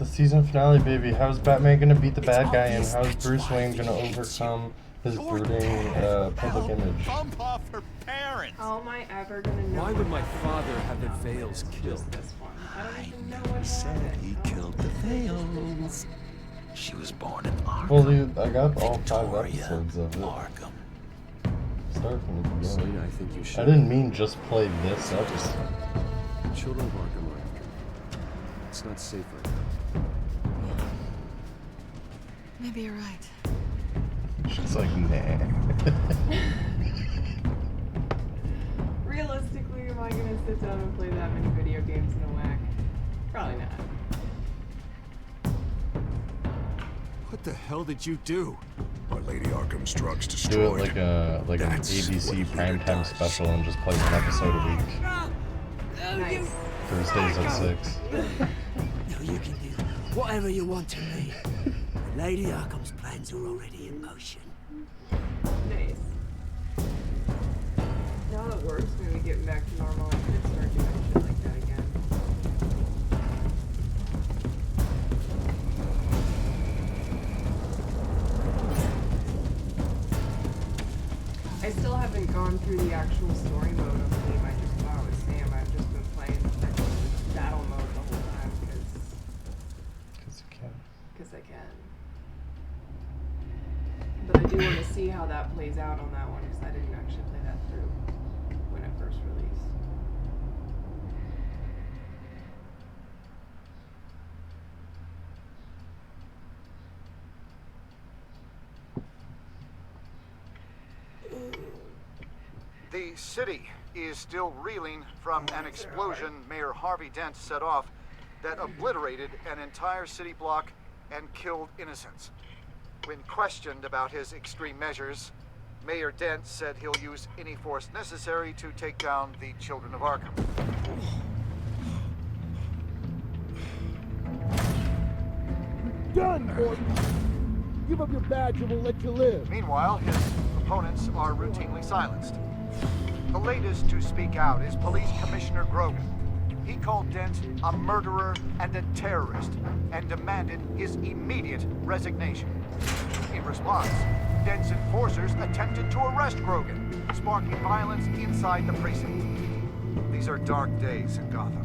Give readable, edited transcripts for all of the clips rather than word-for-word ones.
The season finale, baby. How's Batman gonna beat the bad guy, and how's Bruce Wayne gonna overcome his brooding public image? Bump off her parents. How am I ever gonna know? Why would my father have the Vales killed? Just this one. I don't even know what Said happened. he killed the Vales. She was born in Arkham. Well, dude, I got all 5 Victoria episodes of it. Arkham. Start from the beginning. Selena, I think you should. I didn't mean just play this episode. The children of Arkham are after me. It's not safe right now. Maybe you're right. She's like, nah. Realistically, am I gonna sit down and play that many video games in a whack? Probably not. What the hell did you do? Our Lady Arkham's drugs Do destroyed. it like an That's ABC what primetime does. special and just play one episode a week. Nice. Thursdays at 6. No, you can do whatever you want to me. Lady Arkham's plans are already in motion. Nice. Now that works, maybe getting back to normal, I could start doing shit like that again. I still haven't gone through the actual story mode of the game. I just thought it was Sam. I've just been playing battle mode the whole time Because you can. because I can. But I do want to see how that plays out on that one because I didn't actually play that through when it first released. The city is still reeling from an explosion Mayor Harvey Dent set off that obliterated an entire city block and killed innocents. When questioned about his extreme measures, Mayor Dent said he'll use any force necessary to take down the Children of Arkham. Done, Gordon! Give up your badge and we'll let you live. Meanwhile, his opponents are routinely silenced. The latest to speak out is Police Commissioner Grogan. He called Dent a murderer and a terrorist and demanded his immediate resignation. In response, Dent's enforcers attempted to arrest Grogan, sparking violence inside the precinct. These are dark days in Gotham.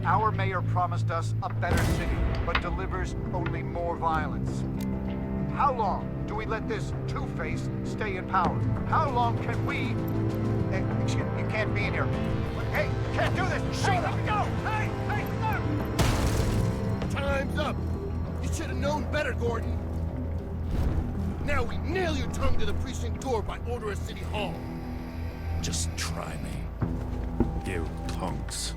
Our mayor promised us a better city, but delivers only more violence. How long do we let this Two-Face stay in power? How long can we... excuse me, you can't be in here. Hey, you can't do this! Shut up! Go! Hey, no! Time's up! You should have known better, Gordon. Now we nail your tongue to the precinct door by order of City Hall. Just try me. You punks.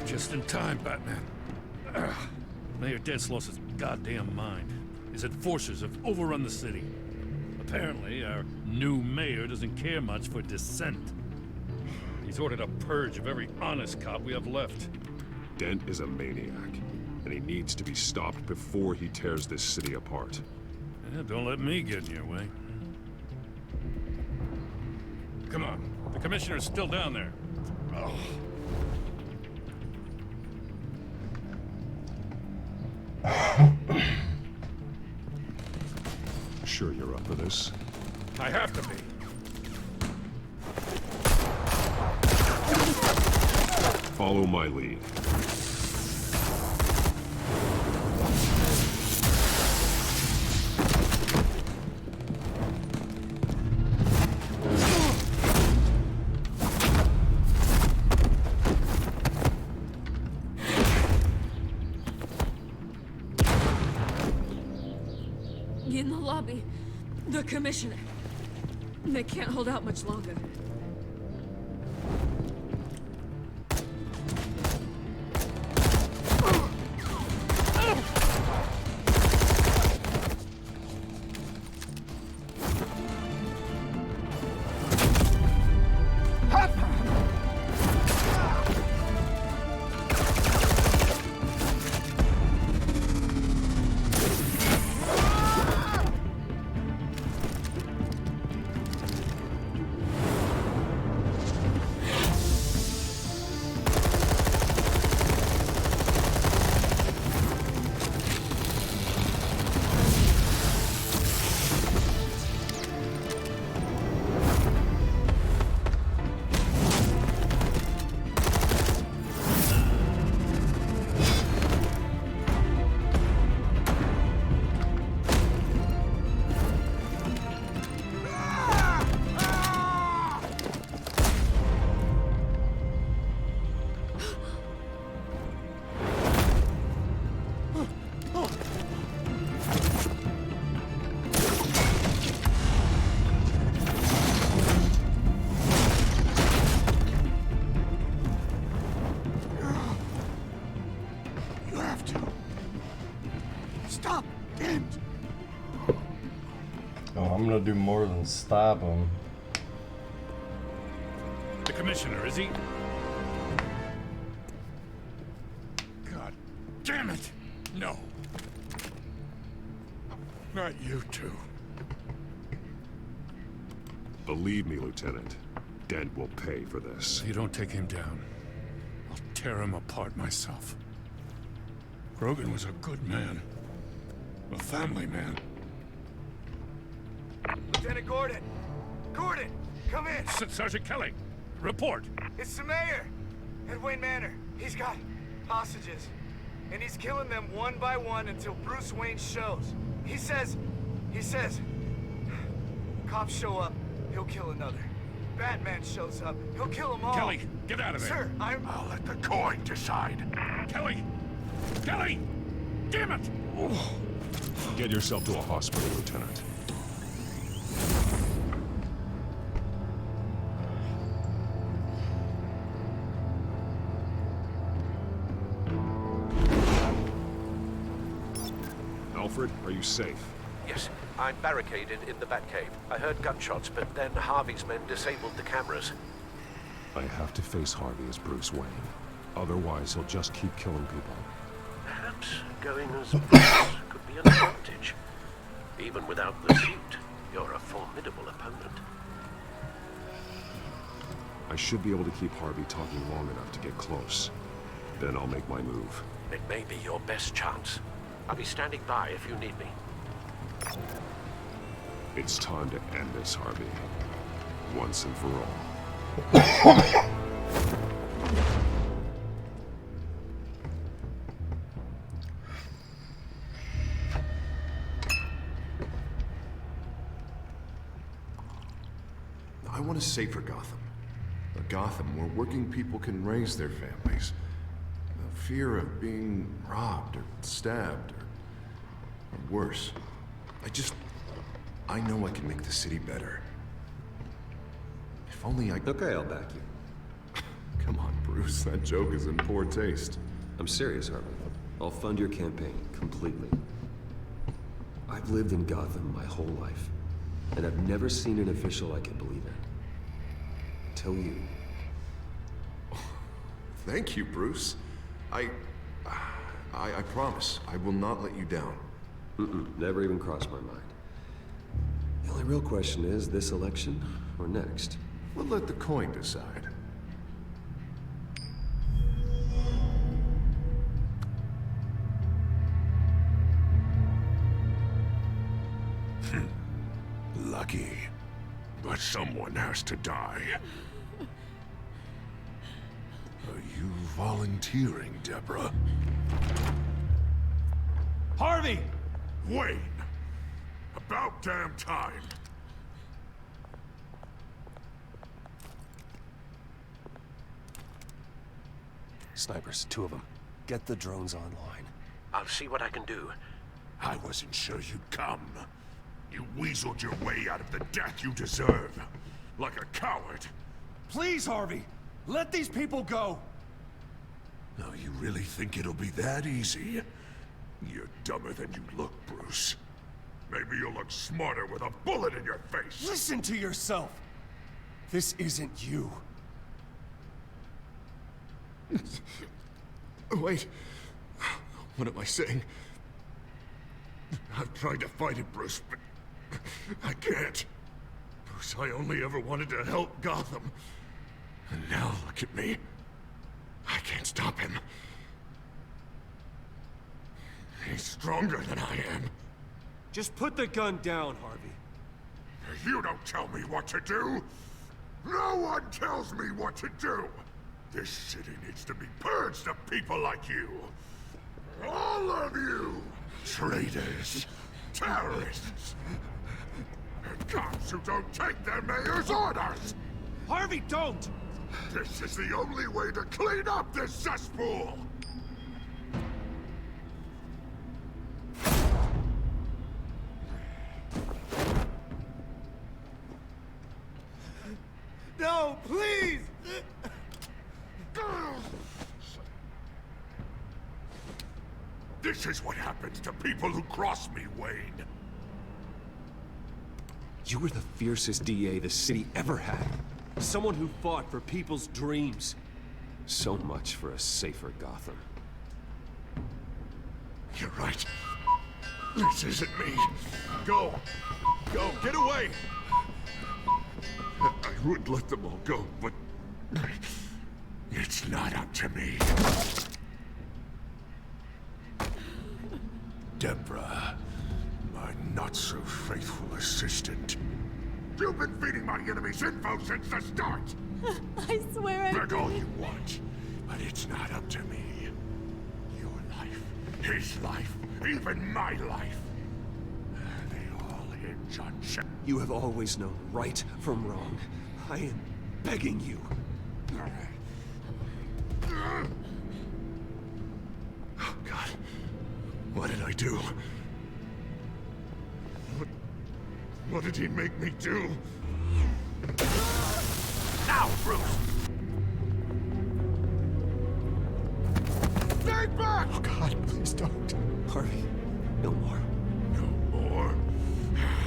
Just in time, Batman. Mayor Dent's lost his goddamn mind. His enforcers have overrun the city. Apparently, our new mayor doesn't care much for dissent. He's ordered a purge of every honest cop we have left. Dent is a maniac, and he needs to be stopped before he tears this city apart. Yeah, don't let me get in your way. Come on, the commissioner's still down there. Oh. Sure you're up for this? I have to be. Follow my lead. In the lobby, the commissioner. They can't hold out much longer. I'm gonna do more than stop him. The commissioner, is he? God damn it! No. Not you two. Believe me, Lieutenant. Dent will pay for this. If you don't take him down, I'll tear him apart myself. Grogan was a good man. A family man. Lieutenant Gordon! Gordon! Come in! Sergeant Kelly! Report! It's the mayor! At Wayne Manor. He's got hostages. And he's killing them one by one until Bruce Wayne shows. He says... Cops show up, he'll kill another. Batman shows up, he'll kill them all. Kelly, get out of there! Sir, I'll let the coin decide. Kelly! Kelly! Damn it! Get yourself to a hospital, Lieutenant. Alfred, are you safe? Yes, I'm barricaded in the Batcave. I heard gunshots, but then Harvey's men disabled the cameras. I have to face Harvey as Bruce Wayne. Otherwise, he'll just keep killing people. Perhaps going as Bruce could be an advantage. Even without the suit, you're a formidable opponent. I should be able to keep Harvey talking long enough to get close. Then I'll make my move. It may be your best chance. I'll be standing by if you need me. It's time to end this, Harvey. Once and for all. I want a safer Gotham. A Gotham where working people can raise their families. The fear of being robbed or stabbed or worse. I know I can make the city better. If only I... Okay, I'll back you. Come on, Bruce. That joke is in poor taste. I'm serious, Harvey. I'll fund your campaign completely. I've lived in Gotham my whole life, and I've never seen an official I can believe in. Until you. Thank you, Bruce. I promise I will not let you down. Never even crossed my mind. The only real question is, this election or next? We'll let the coin decide. Lucky. But someone has to die. Are you volunteering, Deborah? Harvey! Wayne! About damn time! Snipers, 2 of them. Get the drones online. I'll see what I can do. I wasn't sure you'd come. You weaseled your way out of the death you deserve. Like a coward. Please, Harvey! Let these people go! Now, you really think it'll be that easy? You're dumber than you look, Bruce. Maybe you'll look smarter with a bullet in your face. Listen to yourself! This isn't you. Wait. What am I saying? I've tried to fight it, Bruce, but I can't. Bruce, I only ever wanted to help Gotham. And now look at me. I can't stop him. He's stronger than I am. Just put the gun down, Harvey. You don't tell me what to do! No one tells me what to do! This city needs to be purged of people like you! All of you! Traitors! Terrorists! And cops who don't take their mayor's orders! Harvey, don't! This is the only way to clean up this cesspool! No, please! This is what happens to people who cross me, Wayne. You were the fiercest DA the city ever had. Someone who fought for people's dreams. So much for a safer Gotham. You're right. This isn't me. Go. Go. Get away. I would let them all go, but it's not up to me. Deborah, my not-so-faithful assistant. You've been feeding my enemies info since the start! I swear I Beg all didn't. you want, but it's not up to me. Your life, his life, even my life. They all hinge on Shep. You have always known right from wrong. I am begging you. Oh, God. What did I do? What did he make me do? Now, Bruce! Stay back! Oh God, please don't. Harvey, no more. No more?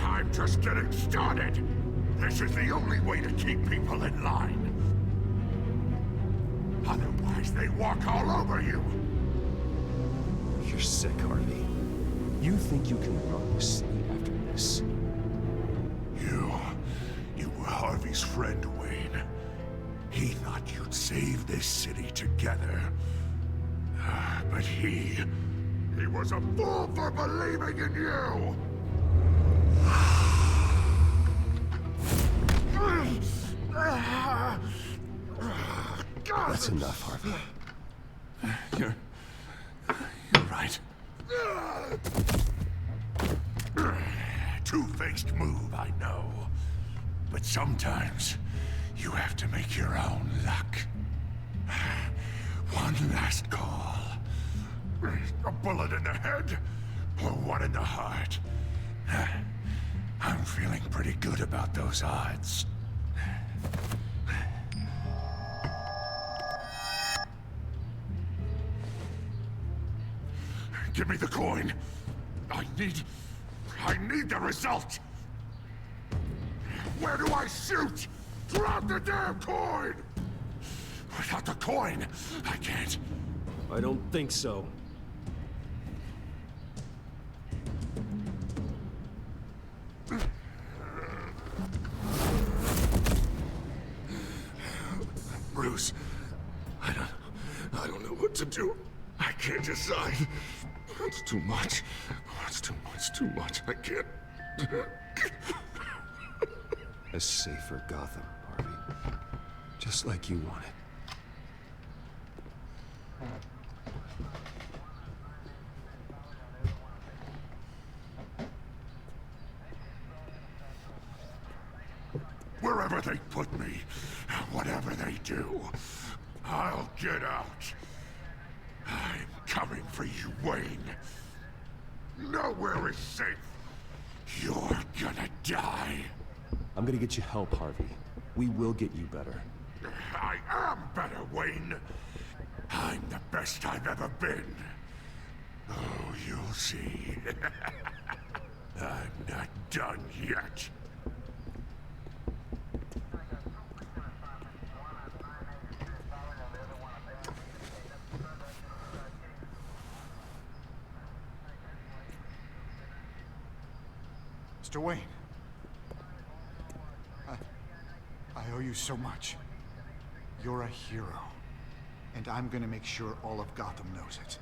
I'm just getting started. This is the only way to keep people in line. Otherwise, they walk all over you. You're sick, Harvey. You think you can run the city after this? You were Harvey's friend, Wayne. He thought you'd save this city together. But he was a fool for believing in you! That's enough, Harvey. You're right. Two-faced move, I know. But sometimes, you have to make your own luck. One last call. A bullet in the head, or one in the heart. I'm feeling pretty good about those odds. Give me the coin. I need the result. Where do I shoot? Drop the damn coin! Without the coin, I can't. I don't think so. Bruce, I don't know what to do. I can't decide. It's too much. It's too much. I can't. A safer Gotham, Harvey. Just like you wanted. Wherever they put me, whatever they do, I'll get out. I'm coming for you, Wayne. Nowhere is safe. You're gonna die. I'm gonna get you help, Harvey. We will get you better. I am better, Wayne. I'm the best I've ever been. Oh, you'll see. I'm not done yet. Mr. Wayne. I owe you so much. You're a hero. And I'm gonna make sure all of Gotham knows it.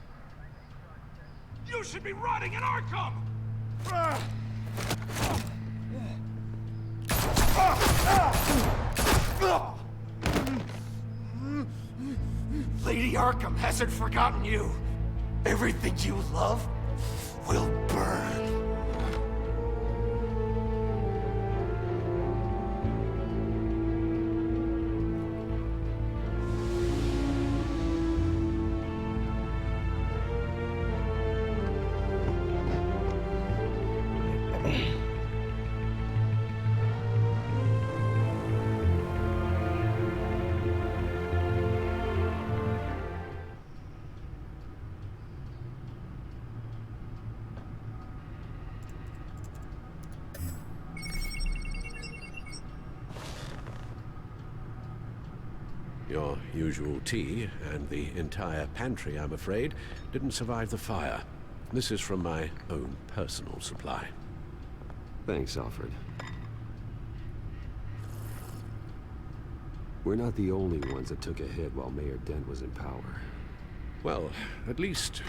You should be rotting in Arkham! Lady Arkham hasn't forgotten you. Everything you love will burn. your usual tea, and the entire pantry, I'm afraid, didn't survive the fire. This is from my own personal supply. Thanks, Alfred. We're not the only ones that took a hit while Mayor Dent was in power. Well, at least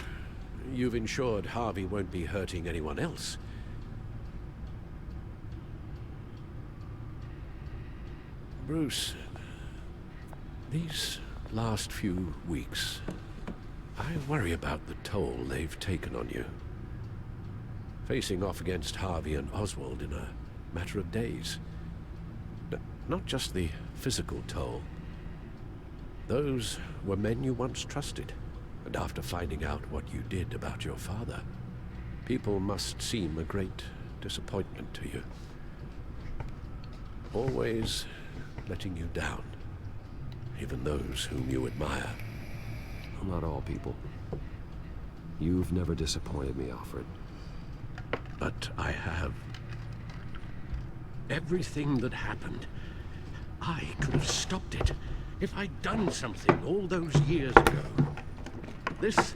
you've ensured Harvey won't be hurting anyone else. Bruce, these last few weeks, I worry about the toll they've taken on you. Facing off against Harvey and Oswald in a matter of days. Not just the physical toll. Those were men you once trusted, and after finding out what you did about your father, people must seem a great disappointment to you. Always letting you down, even those whom you admire. Well, not all people. You've never disappointed me, Alfred. But I have. Everything that happened, I could have stopped it if I'd done something all those years ago. This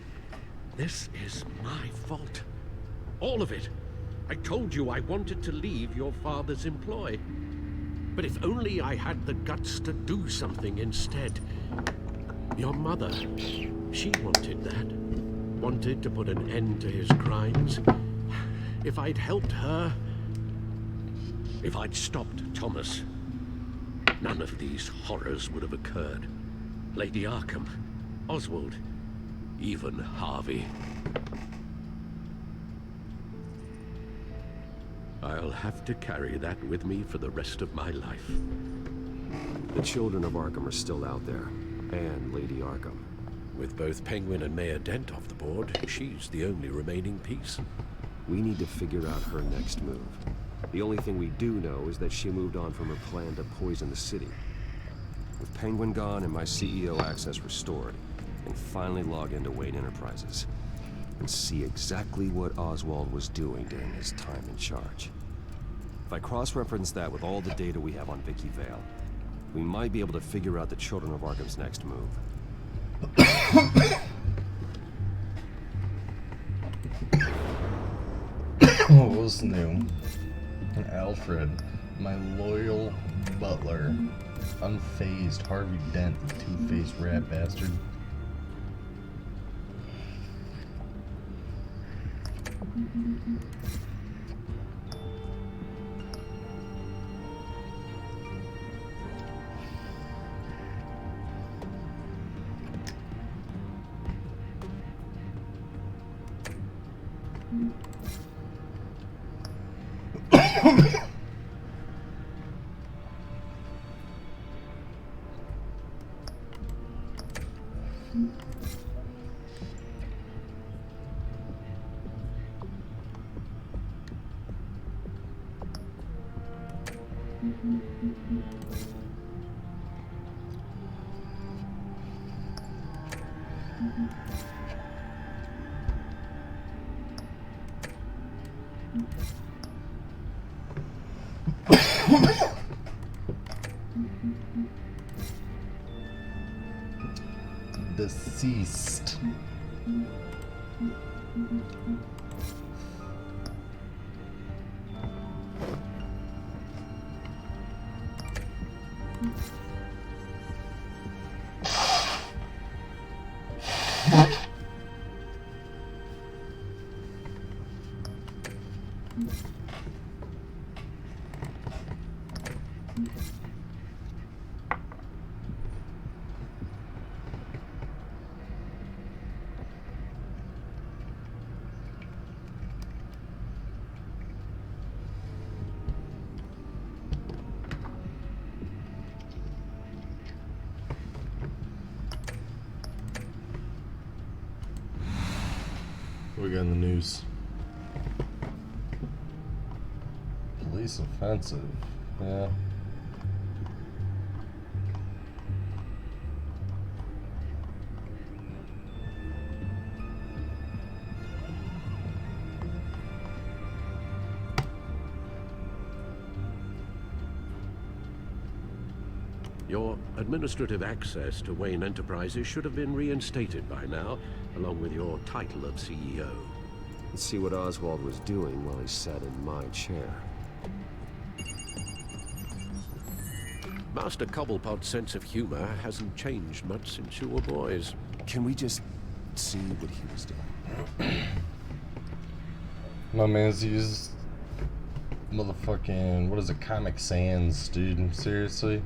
is my fault. All of it. I told you I wanted to leave your father's employ. But if only I had the guts to do something instead. Your mother, she wanted that. Wanted to put an end to his crimes. If I'd helped her, if I'd stopped Thomas, none of these horrors would have occurred. Lady Arkham, Oswald, even Harvey. I'll have to carry that with me for the rest of my life. The children of Arkham are still out there, and Lady Arkham. With both Penguin and Mayor Dent off the board, she's the only remaining piece. We need to figure out her next move. The only thing we do know is that she moved on from her plan to poison the city. With Penguin gone and my CEO access restored, I can finally log into Wayne Enterprises and see exactly what Oswald was doing during his time in charge. If I cross-reference that with all the data we have on Vicky Vale, we might be able to figure out the Children of Arkham's next move. What was new? Alfred, my loyal butler, unfazed Harvey Dent, the two-faced rat bastard. Deceased. We got in the news. Police offensive. Yeah. Your administrative access to Wayne Enterprises should have been reinstated by now, along with your title of CEO. Let's see what Oswald was doing while he sat in my chair. Master Cobblepot's sense of humor hasn't changed much since you were boys. Can we just see what he was doing? My man's used motherfucking, what is it, Comic Sans, dude. Seriously?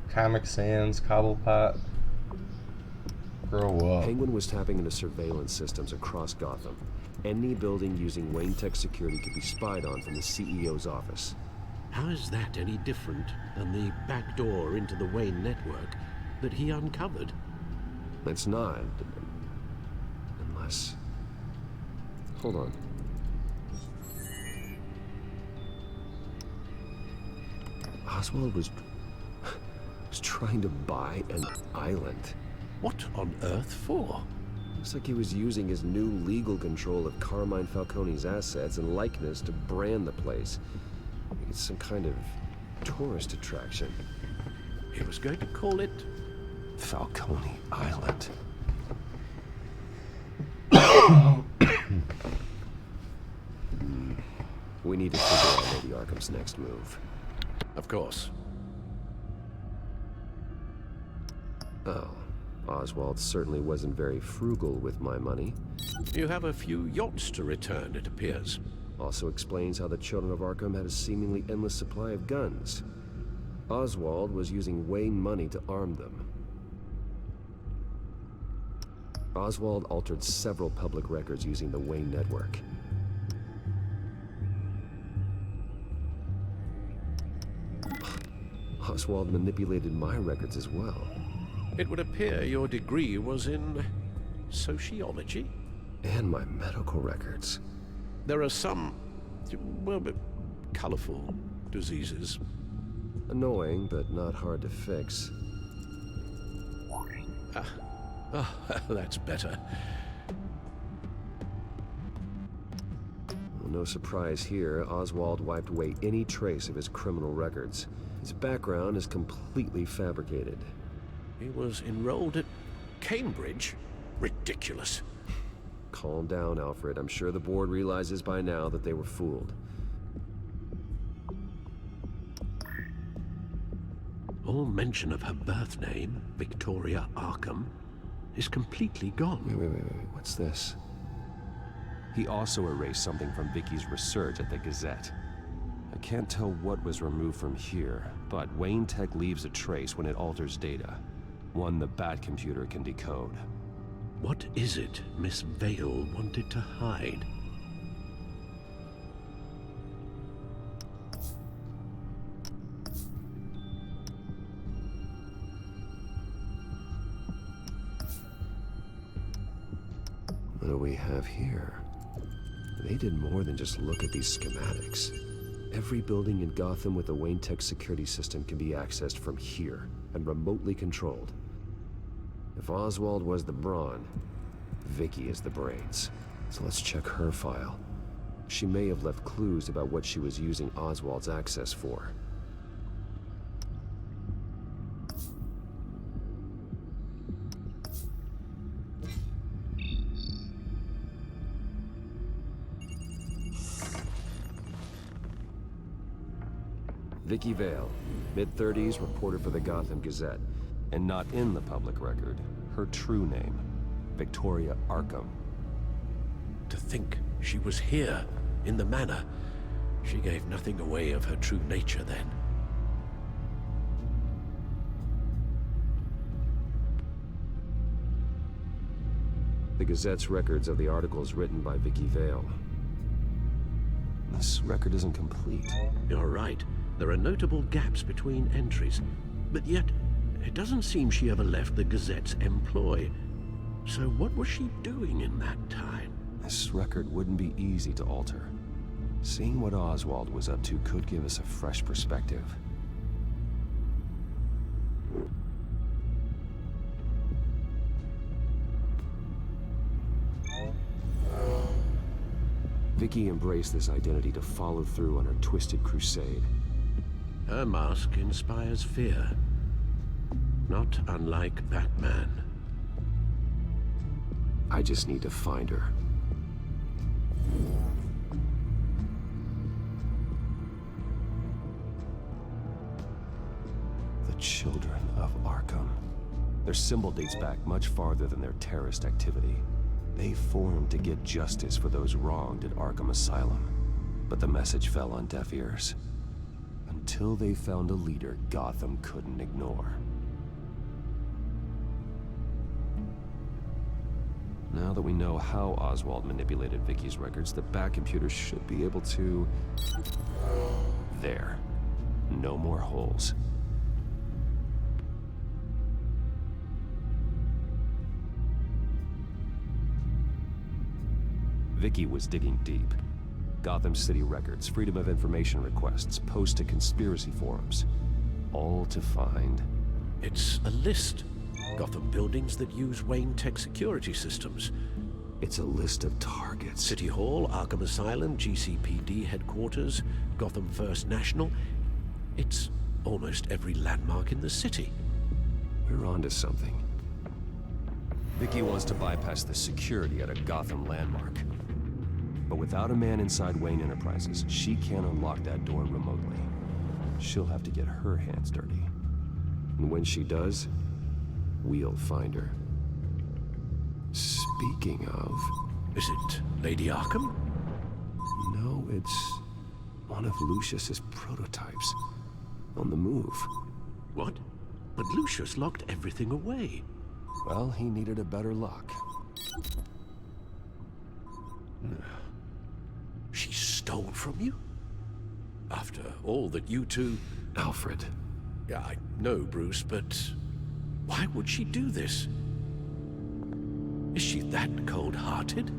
Comic Sans, Cobblepot. Grow up. Penguin was tapping into surveillance systems across Gotham. Any building using Wayne Tech security could be spied on from the CEO's office. How is that any different than the back door into the Wayne network that he uncovered? It's not. Unless... Hold on. Oswald was trying to buy an island. What on earth for? Looks like he was using his new legal control of Carmine Falcone's assets and likeness to brand the place. It's some kind of tourist attraction. He was going to call it Falcone Island. We need to figure out Lady Arkham's next move. Of course. Oh, Oswald certainly wasn't very frugal with my money. You have a few yachts to return, it appears. Also explains how the Children of Arkham had a seemingly endless supply of guns. Oswald was using Wayne money to arm them. Oswald altered several public records using the Wayne network. Oswald manipulated my records as well. It would appear your degree was in sociology? And my medical records. There are some, well, colorful diseases. Annoying, but not hard to fix. Oh, that's better. Well, no surprise here, Oswald wiped away any trace of his criminal records. His background is completely fabricated. He was enrolled at Cambridge? Ridiculous. Calm down, Alfred. I'm sure the board realizes by now that they were fooled. All mention of her birth name, Victoria Arkham, is completely gone. Wait. What's this? He also erased something from Vicky's research at the Gazette. I can't tell what was removed from here, but Wayne Tech leaves a trace when it alters data. One the Bat computer can decode. What is it Miss Vale wanted to hide? What do we have here? They did more than just look at these schematics. Every building in Gotham with a Wayne Tech security system can be accessed from here and remotely controlled. If Oswald was the brawn, Vicky is the brains. So let's check her file. She may have left clues about what she was using Oswald's access for. Vicky Vale, mid-30s, reporter for the Gotham Gazette. And not in the public record. Her true name, Victoria Arkham. To think she was here, in the manor. She gave nothing away of her true nature then. The Gazette's records of the articles written by Vicky Vale. This record isn't complete. You're right. There are notable gaps between entries. But yet, it doesn't seem she ever left the Gazette's employ. So what was she doing in that time? This record wouldn't be easy to alter. Seeing what Oswald was up to could give us a fresh perspective. Vicky embraced this identity to follow through on her twisted crusade. Her mask inspires fear. not unlike Batman. I just need to find her. The Children of Arkham. Their symbol dates back much farther than their terrorist activity. They formed to get justice for those wronged at Arkham Asylum. But the message fell on deaf ears. Until they found a leader Gotham couldn't ignore. Now that we know how Oswald manipulated Vicky's records, the Bat-computer should be able to... There. No more holes. Vicky was digging deep. Gotham City records, Freedom of Information requests, posts to conspiracy forums. All to find... It's a list. Gotham buildings that use Wayne Tech security systems. It's a list of targets. City Hall, Arkham Asylum, GCPD headquarters, Gotham First National. It's almost every landmark in the city. We're onto something. Vicky wants to bypass the security at a Gotham landmark. But without a man inside Wayne Enterprises, she can't unlock that door remotely. She'll have to get her hands dirty. And when she does, we'll find her. Speaking of... Is it Lady Arkham? No, it's one of Lucius's prototypes. On the move. What? But Lucius locked everything away. Well, he needed a better lock. She stole from you? After all that you two... Alfred. Yeah, I know, Bruce, but... why would she do this? Is she that cold-hearted?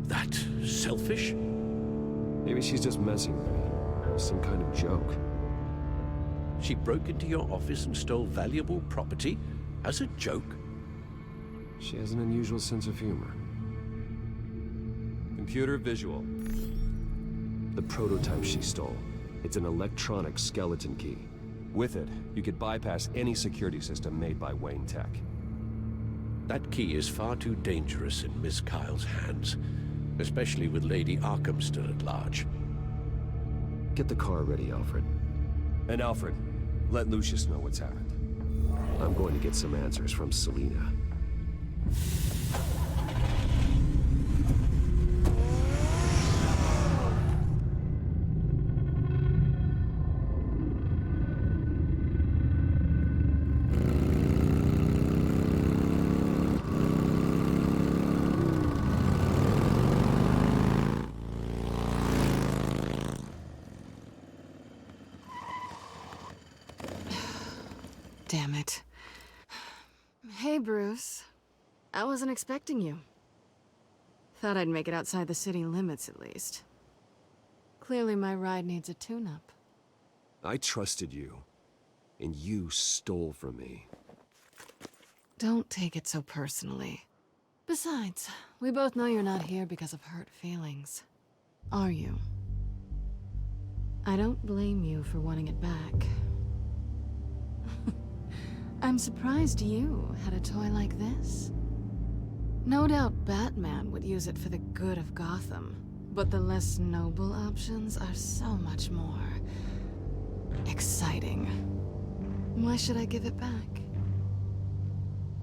That selfish? Maybe she's just messing with me. Some kind of joke. She broke into your office and stole valuable property as a joke? She has an unusual sense of humor. Computer visual. The prototype she stole. It's an electronic skeleton key. With it, you could bypass any security system made by Wayne Tech. That key is far too dangerous in Miss Kyle's hands, especially with Lady Arkham still at large. Get the car ready, Alfred. And Alfred, let Lucius know what's happened. I'm going to get some answers from Selina. Damn it. Hey, Bruce. I wasn't expecting you. Thought I'd make it outside the city limits, at least. Clearly my ride needs a tune-up. I trusted you, and you stole from me. Don't take it so personally. Besides, we both know you're not here because of hurt feelings. Are you? I don't blame you for wanting it back. I'm surprised you had a toy like this. No doubt Batman would use it for the good of Gotham, but the less noble options are so much more... exciting. Why should I give it back?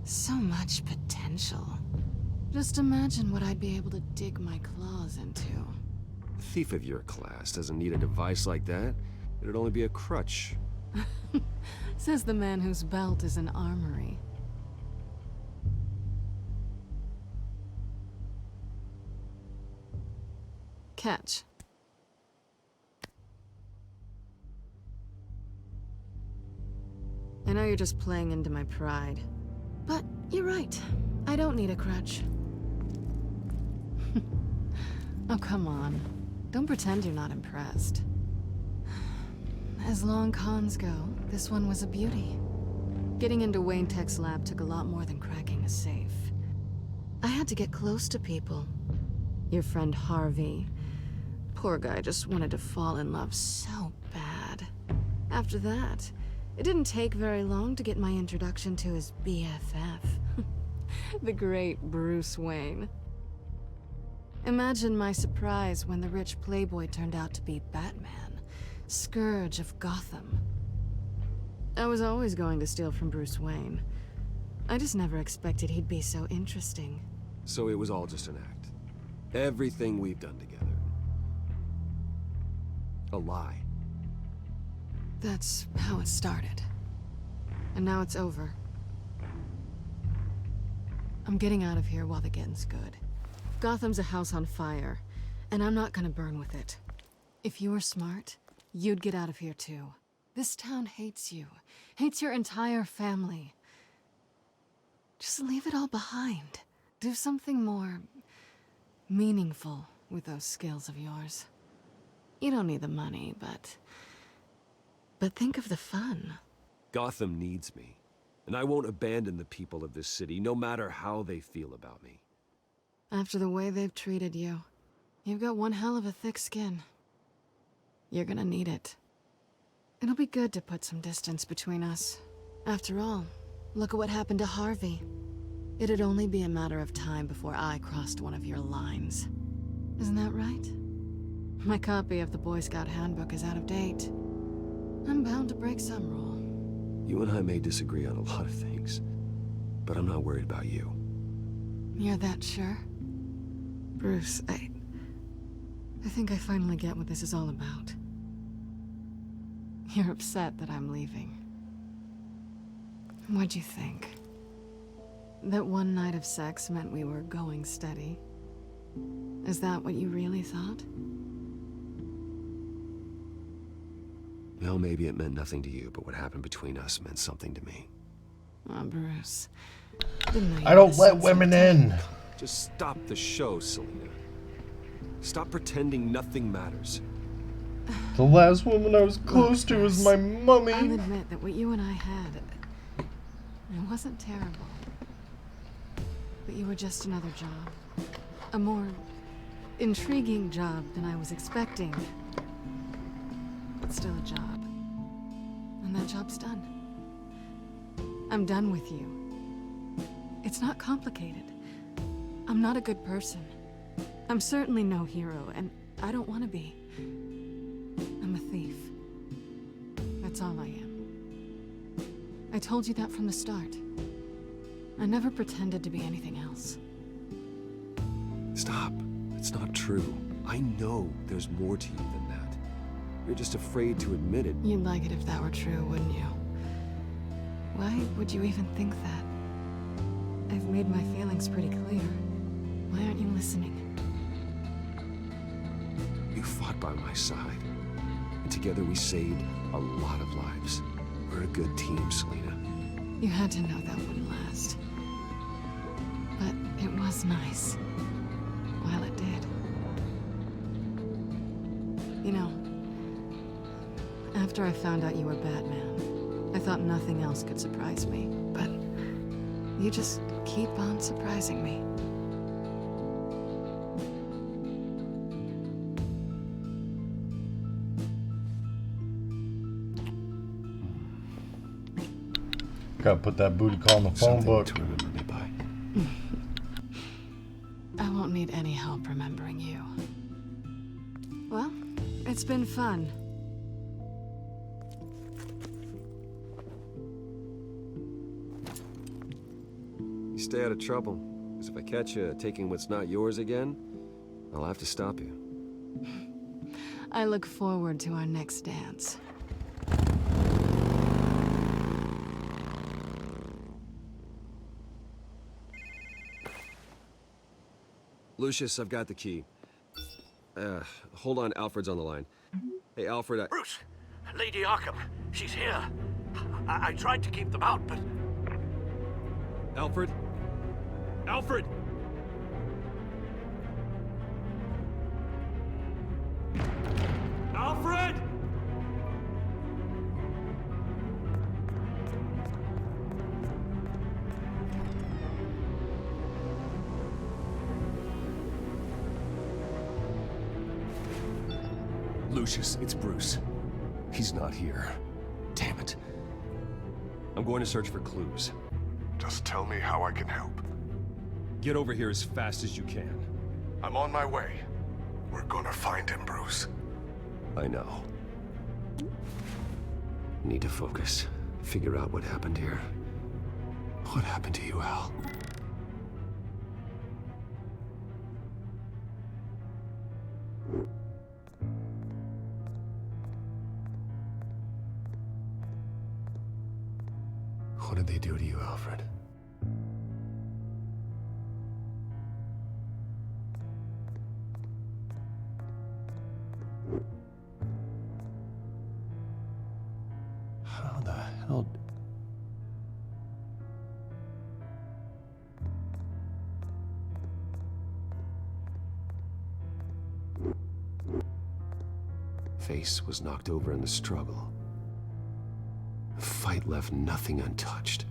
So much potential. Just imagine what I'd be able to dig my claws into. A thief of your class doesn't need a device like that. It'd only be a crutch. Says the man whose belt is an armory. Catch. I know you're just playing into my pride, but you're right. I don't need a crutch. Oh, come on. Don't pretend you're not impressed. As long cons go, this one was a beauty. Getting into Wayne Tech's lab took a lot more than cracking a safe. I had to get close to people. Your friend Harvey. Poor guy just wanted to fall in love so bad. After that, It didn't take very long to get my introduction to his BFF, the great Bruce Wayne. Imagine my surprise when the rich playboy turned out to be Batman, Scourge of Gotham. I was always going to steal from Bruce Wayne. I just never expected he'd be so interesting. So it was all just an act. Everything we've done together. A lie. That's how it started. And now it's over. I'm getting out of here while the getting's good. Gotham's a house on fire, and I'm not gonna burn with it. If you were smart, you'd get out of here too. This town hates you. Hates your entire family. Just leave it all behind. Do something more meaningful with those skills of yours. You don't need the money, but think of the fun. Gotham needs me, and I won't abandon the people of this city, no matter how they feel about me. After the way they've treated you, you've got one hell of a thick skin. You're gonna need it. It'll be good to put some distance between us. After all, look at what happened to Harvey. It'd only be a matter of time before I crossed one of your lines. Isn't that right? My copy of the Boy Scout Handbook is out of date. I'm bound to break some rule. You and I may disagree on a lot of things, but I'm not worried about you. You're that sure? Bruce, I think I finally get what this is all about. You're upset that I'm leaving. What'd you think? That one night of sex meant we were going steady? Is that what you really thought? Well, maybe it meant nothing to you, but what happened between us meant something to me. Oh, Bruce. Didn't know you I don't were let sensitive women type. in. Just stop the show, Selina. Stop pretending nothing matters. The last woman I was close to was my mummy. I'll admit that what you and I had, it wasn't terrible. But you were just another job. A more intriguing job than I was expecting. But still a job. And that job's done. I'm done with you. It's not complicated. I'm not a good person. I'm certainly no hero, and I don't want to be. I'm a thief. That's all I am. I told you that from the start. I never pretended to be anything else. Stop. It's not true. I know there's more to you than that. You're just afraid to admit it. You'd like it if that were true, wouldn't you? Why would you even think that? I've made my feelings pretty clear. Why aren't you listening? You fought by my side. And together we saved a lot of lives. We're a good team, Selina. You had to know that wouldn't last. But it was nice. While it did. You know, after I found out you were Batman, I thought nothing else could surprise me. But you just keep on surprising me. Gotta put that booty call in the phone book. To remember me by. I won't need any help remembering you. Well, it's been fun. You stay out of trouble. Because if I catch you taking what's not yours again, I'll have to stop you. I look forward to our next dance. Lucius, I've got the key. Hold on, Alfred's on the line. Hey, Alfred, Bruce! Lady Arkham, she's here. I tried to keep them out, but... Alfred? Alfred! Alfred! Lucius, it's Bruce. He's not here. Damn it. I'm going to search for clues. Just tell me how I can help. Get over here as fast as you can. I'm on my way. We're gonna find him, Bruce. I know. Need to focus. Figure out what happened here. What happened to you, Al? What did they do to you, Alfred? How the hell... Face was knocked over in the struggle. The fight left nothing untouched.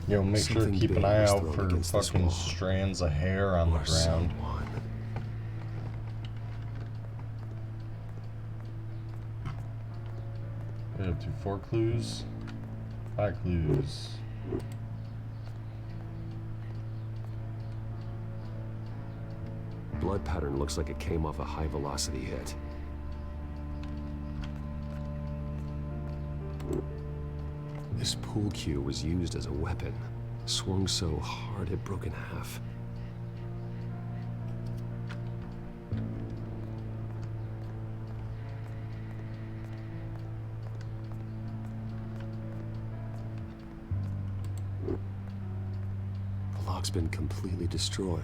Yo, make sure to Something keep an big eye was out thrown for against this fucking wall. strands of hair on the Or ground. someone. We have 4 clues, 5 clues. Blood pattern looks like it came off a high-velocity hit. This pool cue was used as a weapon. Swung so hard it broke in half. The lock's been completely destroyed.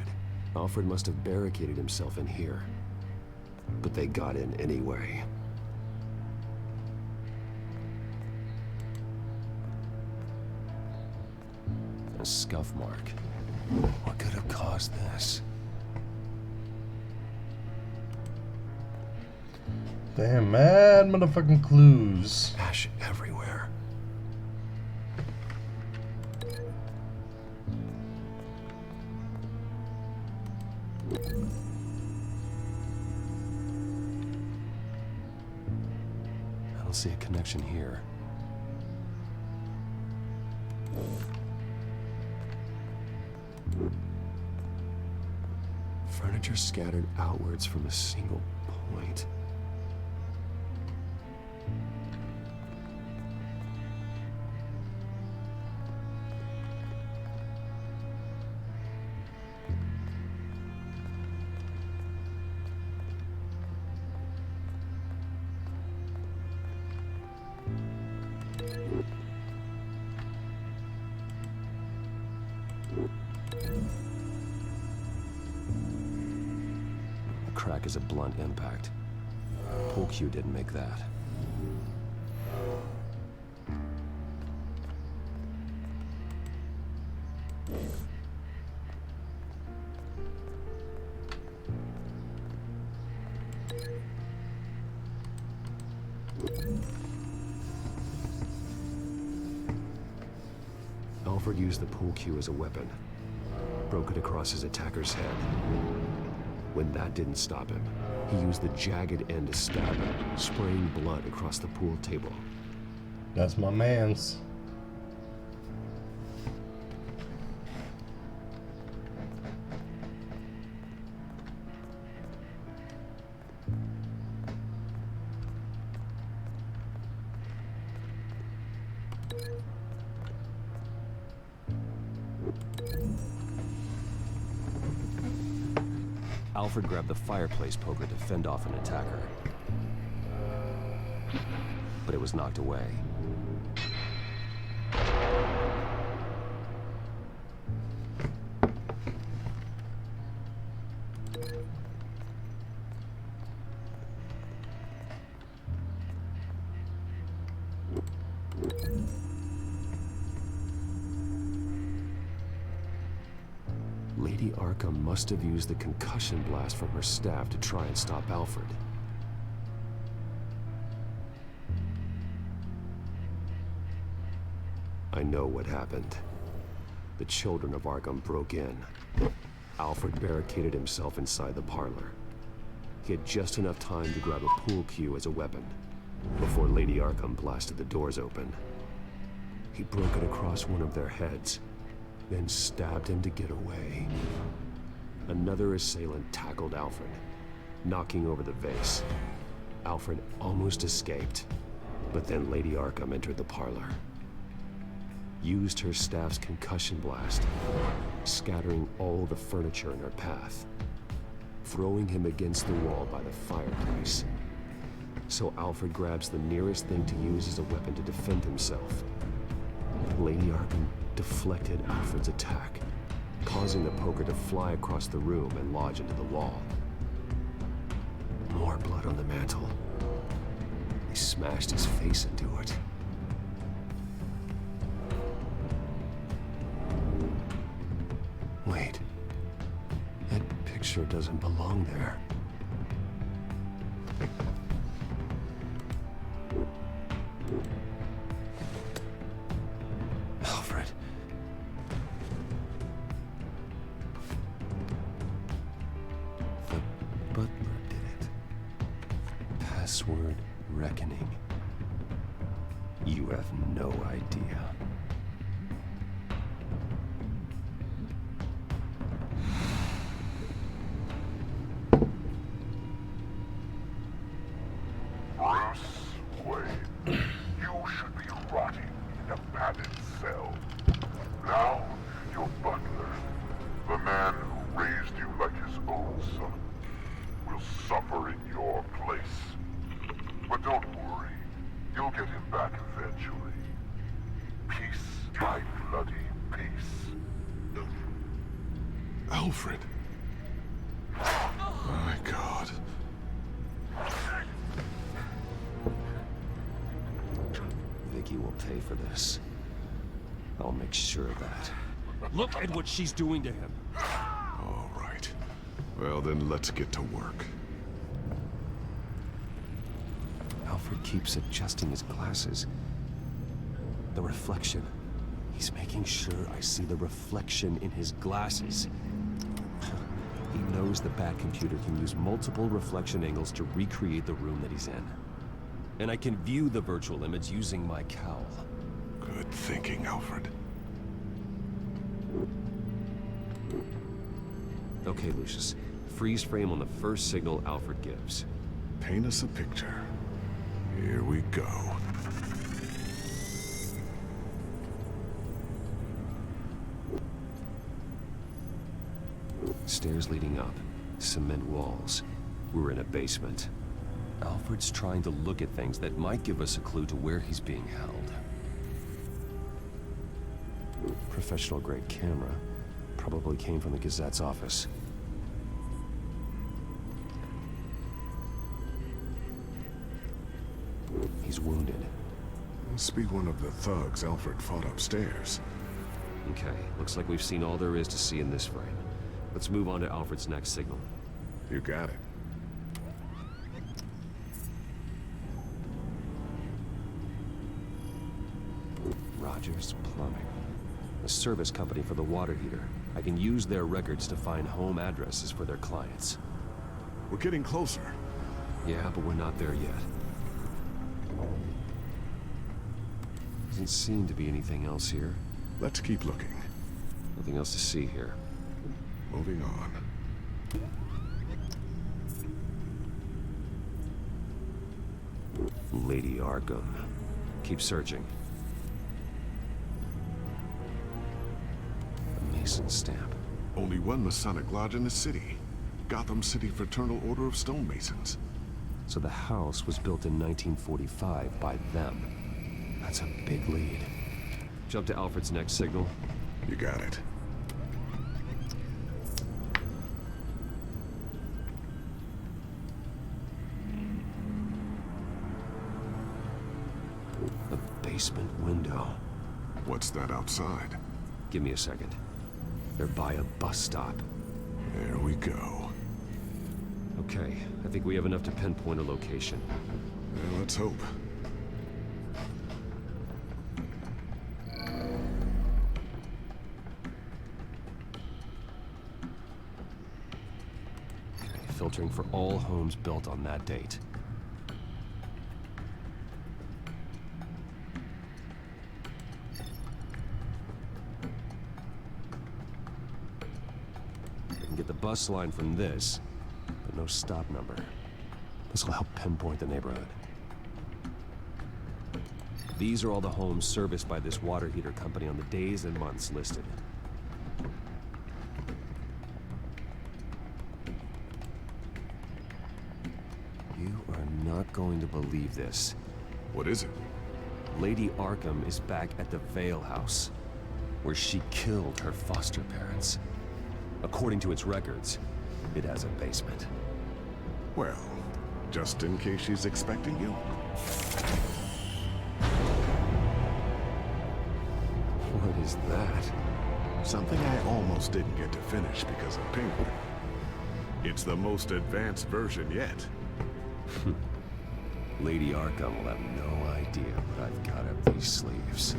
Alfred must have barricaded himself in here. But they got in anyway. A scuff mark. What could have caused this? Damn, mad motherfucking clues. Ash everywhere. I don't see a connection here. Furniture scattered outwards from a single point. A crack is a blunt impact. Pull cue didn't make that. Alfred used the pull cue as a weapon. Broke it across his attacker's head. When that didn't stop him, he used the jagged end to stab him, spraying blood across the pool table. That's my man's. Alfred grabbed the fireplace poker to fend off an attacker. But it was knocked away. Lady Arkham must have used the concussion blast from her staff to try and stop Alfred. I know what happened. The children of Arkham broke in. Alfred barricaded himself inside the parlor. he had just enough time to grab a pool cue as a weapon before Lady Arkham blasted the doors open. He broke it across one of their heads, then stabbed him to get away. Another assailant tackled Alfred, knocking over the vase. Alfred almost escaped, but then Lady Arkham entered the parlor. Used her staff's concussion blast, scattering all the furniture in her path, throwing him against the wall by the fireplace. So Alfred grabs the nearest thing to use as a weapon to defend himself. Lady Arkham deflected Alfred's attack, causing the poker to fly across the room and lodge into the wall. More blood on the mantle. He smashed his face into it. Wait. That picture doesn't belong there. Alfred. The butler did it. Password reckoning. You have no idea. Bruce Wayne, you should be rotting in a padded cell. Now, your butler, the man who raised you like his own son, will suffer in your place. But don't worry, you'll get him back eventually. Peace, my bloody peace. Alfred. My God. Vicky will pay for this. I'll make sure of that. Look at what she's doing to him. All right. Well, then let's get to work. Alfred keeps adjusting his glasses. The reflection. He's making sure I see the reflection in his glasses. He knows the Batcomputer can use multiple reflection angles to recreate the room that he's in. And I can view the virtual image using my cowl. Good thinking, Alfred. Okay, Lucius. Freeze frame on the first signal Alfred gives. Paint us a picture. Here we go. Stairs leading up. Cement walls. We're in a basement. Alfred's trying to look at things that might give us a clue to where he's being held. Professional-grade camera. Probably came from the Gazette's office. He's wounded. Must be one of the thugs Alfred fought upstairs. Okay, looks like we've seen all there is to see in this frame. Let's move on to Alfred's next signal. You got it. Rogers Plumbing. A service company for the water heater. I can use their records to find home addresses for their clients. We're getting closer. Yeah, but we're not there yet. Doesn't seem to be anything else here. Let's keep looking. Nothing else to see here. Moving on. Lady Arkham. Keep searching. A Mason stamp. Only one Masonic lodge in the city. Gotham City Fraternal Order of Stonemasons. So the house was built in 1945 by them. That's a big lead. Jump to Alfred's next signal. You got it. The basement window. What's that outside? Give me a second. They're by a bus stop. There we go. Okay, I think we have enough to pinpoint a location. Well, let's hope. filtering for all homes built on that date. I can get the bus line from this, but no stop number. This will help pinpoint the neighborhood. These are all the homes serviced by this water heater company on the days and months listed. You are not going to believe this. What is it? Lady Arkham is back at the Vale House, where she killed her foster parents. According to its records, it has a basement. Well, just in case she's expecting you. What is that? Something I almost didn't get to finish because of Penguin. It's the most advanced version yet. Lady Arkham will have no idea what I've got up these sleeves.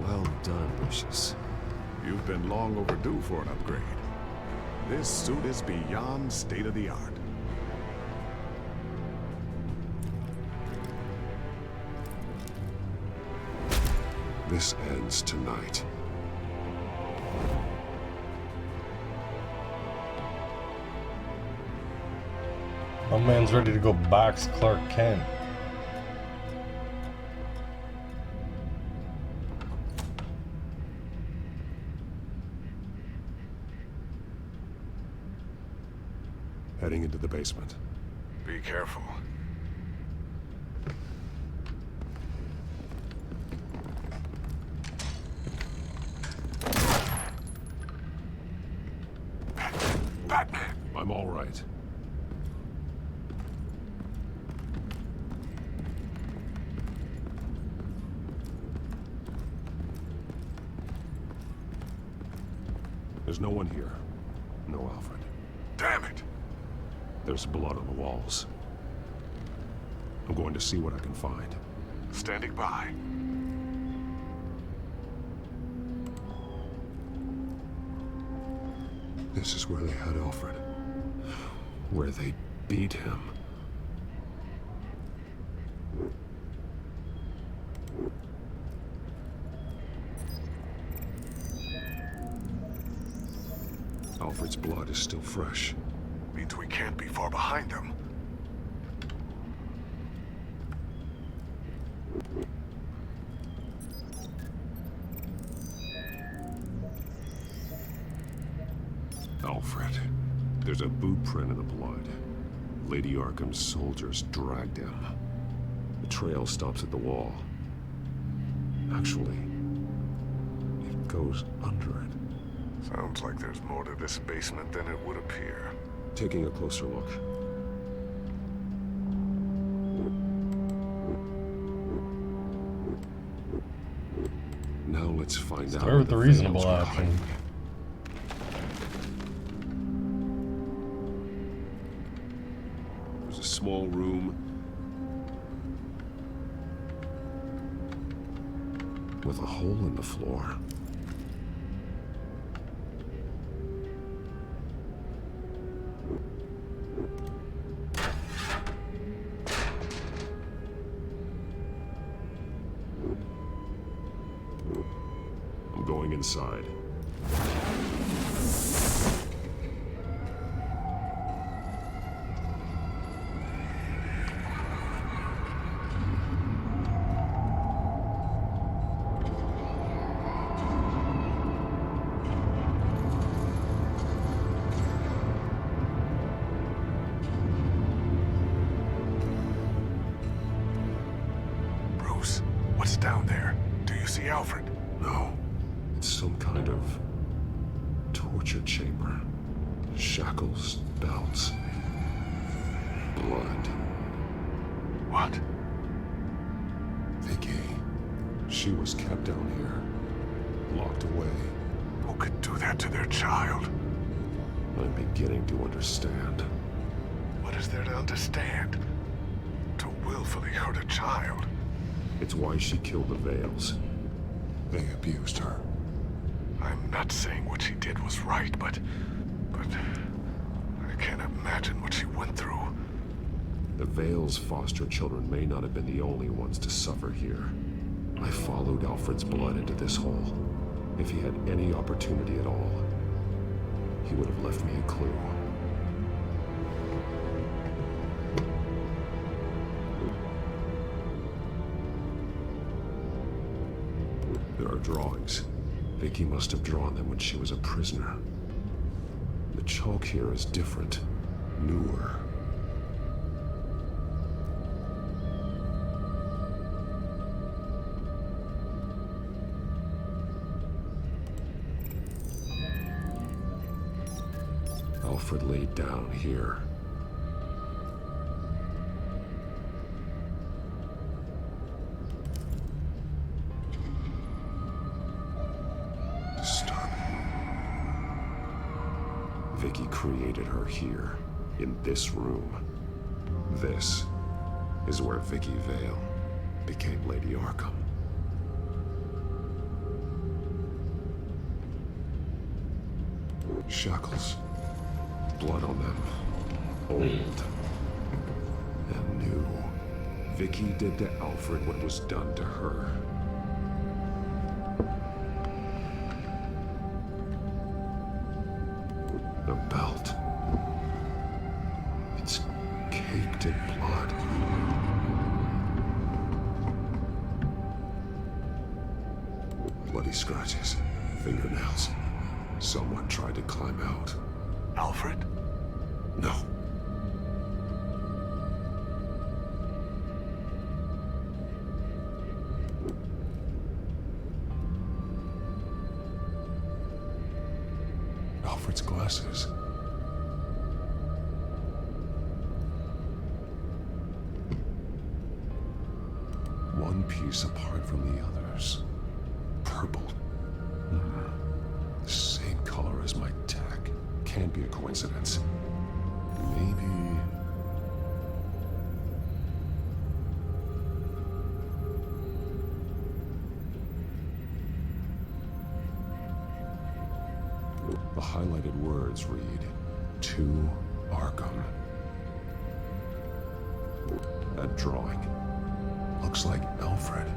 Well done, Lucius. You've been long overdue for an upgrade. This suit is beyond state-of-the-art. This ends tonight. My man's ready to go box Clark Kent. Heading into the basement. Be careful. Batman! I'm all right. There's no one here. No Alfred. Damn it! There's blood on the walls. I'm going to see what I can find. Standing by. This is where they had Alfred. Where they beat him. Alfred's blood is still fresh. Means we can't be far behind them. Alfred. There's a boot print in the blood. Lady Arkham's soldiers dragged him. The trail stops at the wall. Actually, it goes under it. Sounds like there's more to this basement than it would appear. Taking a closer look. Now let's find out. Start with the reasonable option. There's a small room with a hole in the floor. I'm going inside. Bruce, what's down there? Do you see Alfred? No. It's some kind of torture chamber. Shackles, belts, blood. What? Vicky. She was kept down here, locked away. Who could do that to their child? I'm beginning to understand. What is there to understand? To willfully hurt a child? It's why she killed the Vales. They abused her. I'm not saying what she did was right, but but I can't imagine what she went through. The Vale's foster children may not have been the only ones to suffer here. I followed Alfred's blood into this hole. If he had any opportunity at all, he would have left me a clue. There are drawings. Vicky must have drawn them when she was a prisoner. The chalk here is different, newer. Alfred laid down here. Vicky created her here, in this room. This is where Vicky Vale became Lady Arkham. Shackles. Blood on them. Old. And new. Vicky did to Alfred what was done to her. The belt. It's caked in blood. Bloody scratches. Fingernails. Someone tried to climb out. Alfred? No. Alfred's glasses. One piece apart from the others. Purple. The same color as my tech. Can't be a coincidence. Maybe... The highlighted words read, "To Arkham." That drawing looks like Alfred.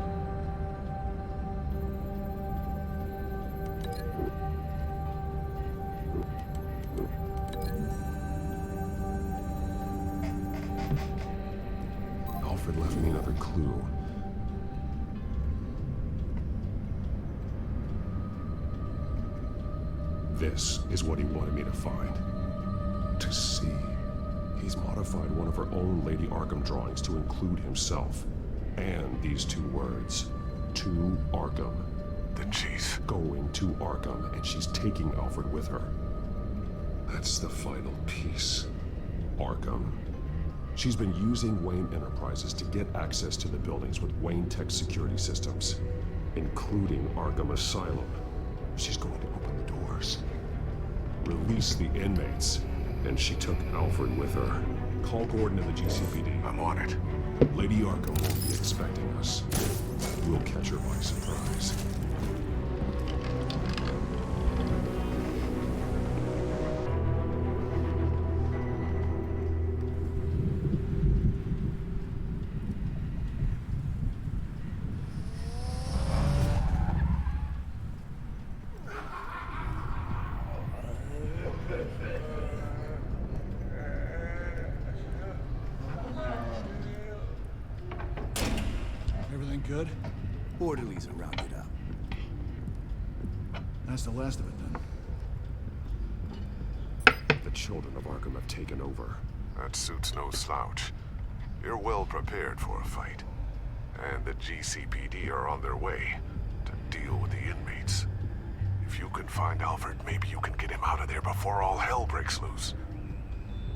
Alfred left me another clue. This is what he wanted me to find. To see. He's modified one of her own Lady Arkham drawings to include himself. And these two words. To Arkham. Then she's going to Arkham, and she's taking Alfred with her. That's the final piece. Arkham. She's been using Wayne Enterprises to get access to the buildings with Wayne Tech security systems, including Arkham Asylum. She's going to open the doors, release the inmates, and she took Alfred with her. Call Gordon and the GCPD. I'm on it. Lady Arkham won't be expecting us. We'll catch her by surprise. Everything good? Orderlies are rounded up. That's the last of it, then. The children of Arkham have taken over. That suit's no slouch. You're well prepared for a fight. And the GCPD are on their way to deal with the inmates. If you can find Alfred, maybe you can get him out of there before all hell breaks loose.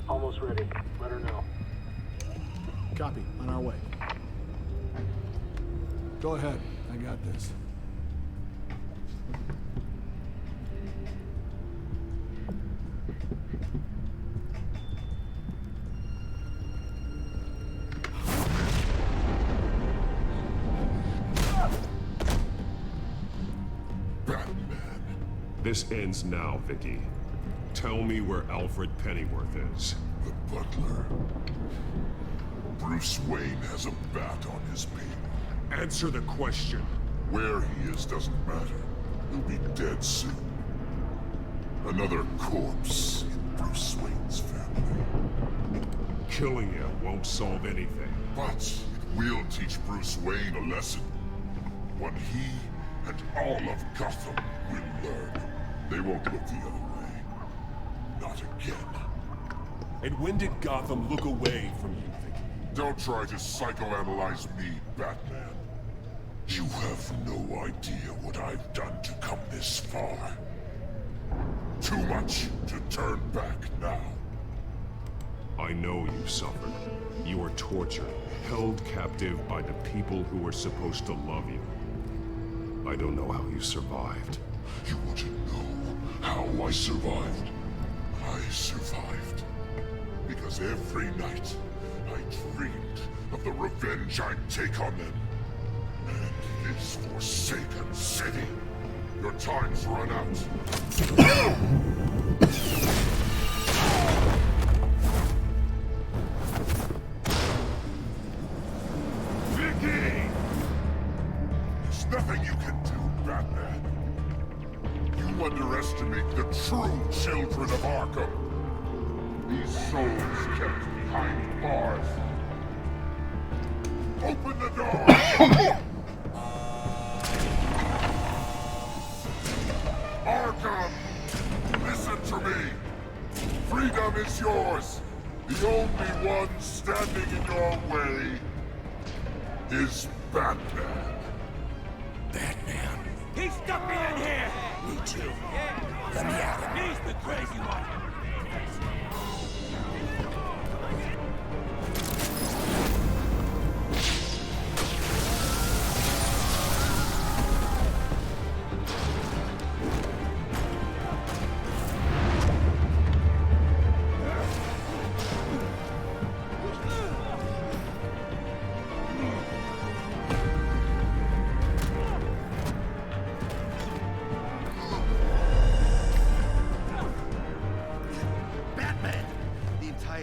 Almost ready. Let her know. Copy. On our way. Go ahead. I got this. This ends now, Vicky. Tell me where Alfred Pennyworth is. The butler. Bruce Wayne has a bat on his pin. Answer the question. Where he is doesn't matter. He'll be dead soon. Another corpse in Bruce Wayne's family. Killing him won't solve anything. But it will teach Bruce Wayne a lesson. One he and all of Gotham will learn. They won't look the other way. Not again. And when did Gotham look away from you, Vicky? Don't try to psychoanalyze me, Batman. You have no idea what I've done to come this far. Too much to turn back now. I know you suffered. You were tortured, held captive by the people who were supposed to love you. I don't know how you survived. You want to know how I survived? I survived because every night I dreamed of the revenge I'd take on them. And this forsaken city. Your time's run out. Vicky! There's nothing you can do, Batman. You underestimate the true children of Arkham. These souls kept behind bars. Open the door! Arkham! Listen to me! Freedom is yours! The only one standing in your way is Batman. Batman. He stuck me in here! Me too. Let me at him. He's the crazy one.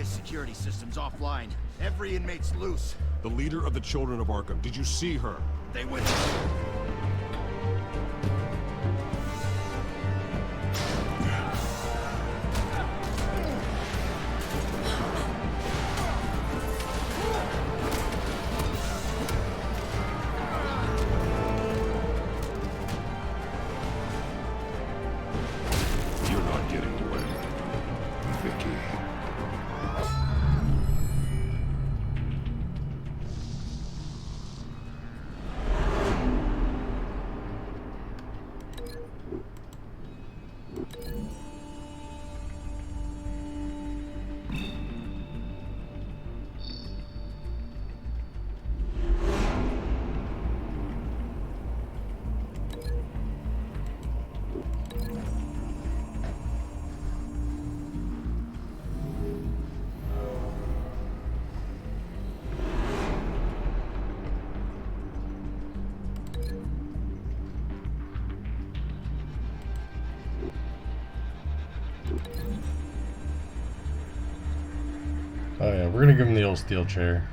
Security system's offline. Every inmate's loose. The leader of the Children of Arkham, did you see her? They went... You're not getting away, Vicky. Oh yeah, we're gonna give him the old steel chair.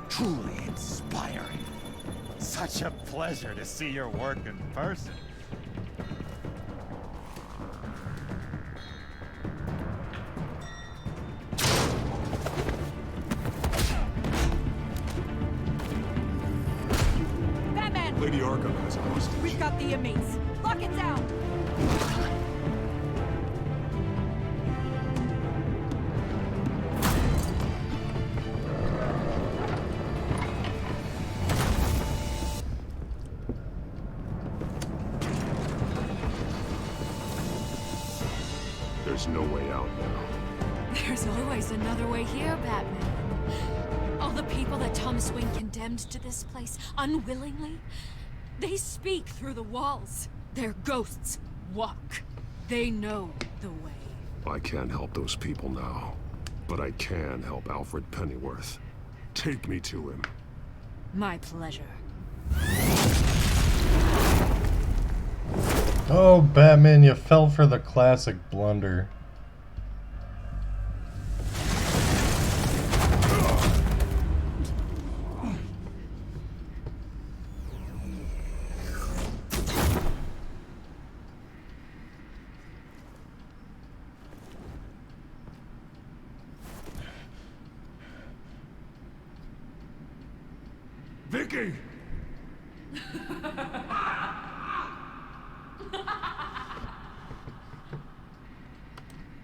Truly inspiring. Such a pleasure to see your work in person. Batman! Lady Arkham has a hostage. We've got the inmates. Lock it down! There's no way out now. There's always another way here, Batman. All the people that Thomas Wayne condemned to this place unwillingly, they speak through the walls. Their ghosts walk. They know the way. I can't help those people now, but I can help Alfred Pennyworth. Take me to him. My pleasure. Oh, Batman, you fell for the classic blunder. Vicky!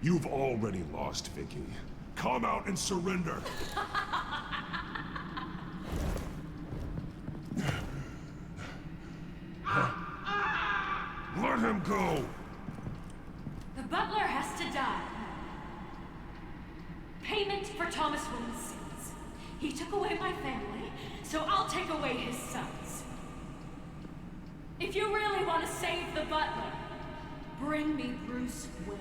You've already lost, Vicky. Come out and surrender. Let him go! The butler has to die. Payment for Thomas Wayne's sins. He took away my family, so I'll take away his sons. If you really want to save the butler, bring me Bruce Wayne.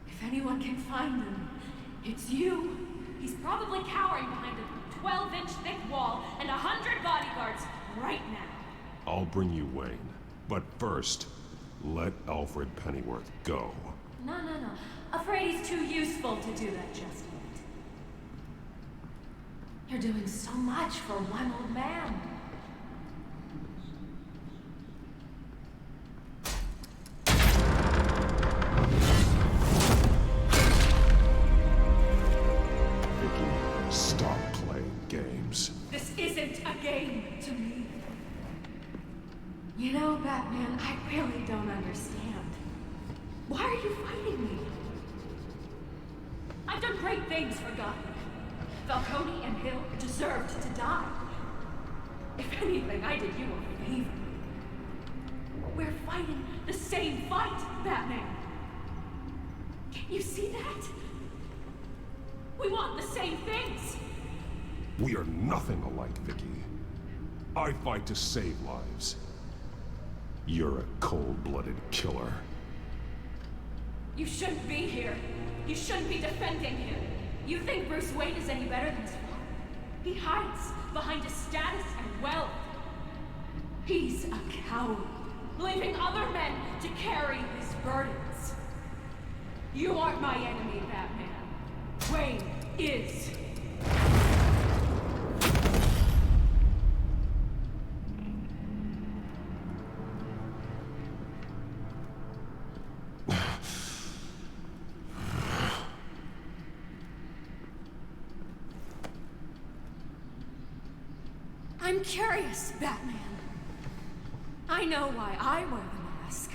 If anyone can find him, it's you. He's probably cowering behind a 12-inch thick wall and 100 bodyguards right now. I'll bring you Wayne. But first, let Alfred Pennyworth go. No. Afraid he's too useful to do that just yet. You're doing so much for one old man. Vicky, stop playing games. This isn't a game to me. You know, Batman, I really don't understand. Why are you fighting me? I've done great things for Gotham. Falcone and Hill deserved to die. If anything, I did you a favor. We're fighting the same fight, Batman. Can you see that? We want the same things. We are nothing alike, Vicky. I fight to save lives. You're a cold-blooded killer. You shouldn't be here. You shouldn't be defending him. You think Bruce Wayne is any better than his father? He hides behind his status and wealth. He's a coward, leaving other men to carry his burdens. You aren't my enemy, Batman. Wayne is. I'm curious, Batman. I know why I wear the mask.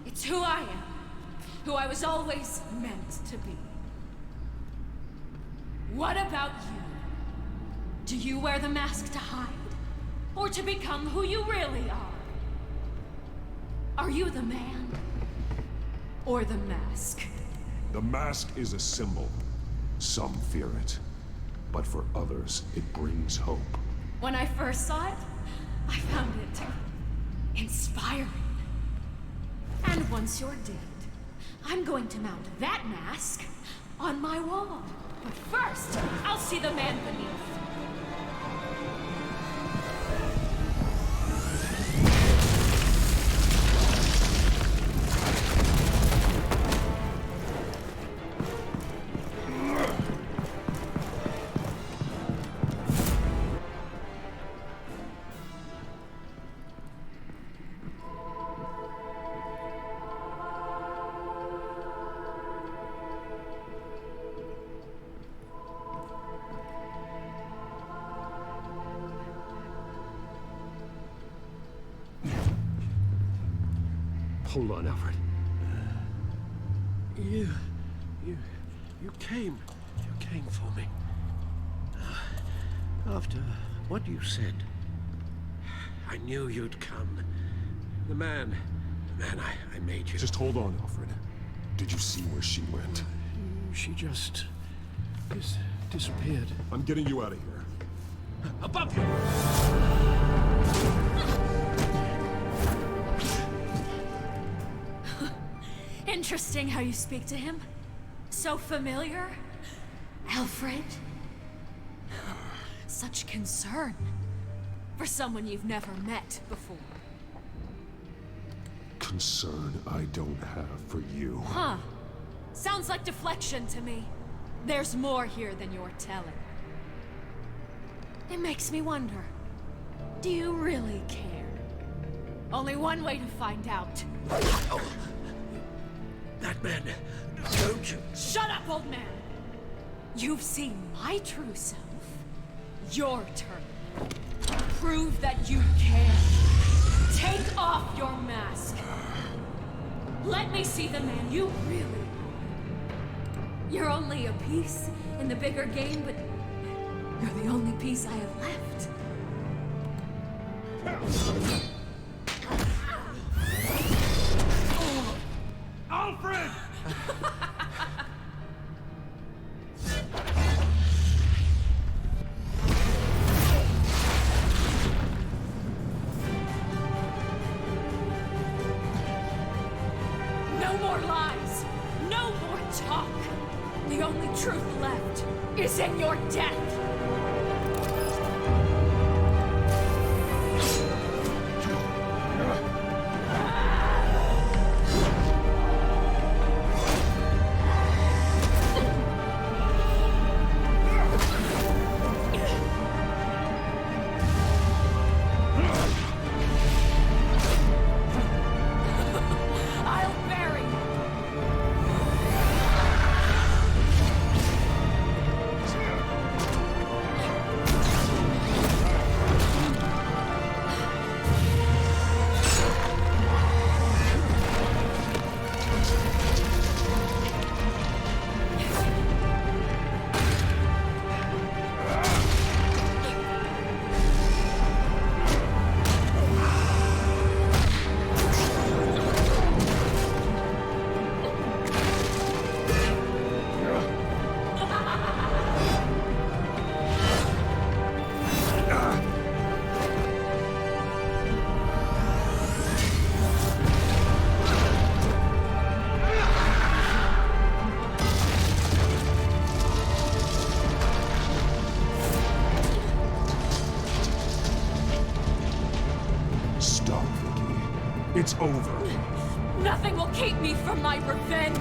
It's who I am. Who I was always meant to be. What about you? Do you wear the mask to hide? Or to become who you really are? Are you the man? Or the mask? The mask is a symbol. Some fear it. But for others, it brings hope. When I first saw it, I found it inspiring. And once you're dead, I'm going to mount that mask on my wall. But first, I'll see the man beneath. Hold on, Alfred. You came for me. After what you said, I knew you'd come. The man I made you. Just hold on, Alfred. Did you see where she went? She just disappeared. I'm getting you out of here. Above you! Interesting how you speak to him. So familiar. Alfred. Such concern for someone you've never met before. Concern I don't have for you. Huh. Sounds like deflection to me. There's more here than you're telling. It makes me wonder. Do you really care? Only one way to find out. Oh. That man, don't you... Shut up, old man! You've seen my true self. Your turn. Prove that you care. Take off your mask. Let me see the man you really are. You're only a piece in the bigger game, but you're the only piece I have left. Alfred! No more lies! No more talk! The only truth left is in your death! It's over. Nothing will keep me from my revenge!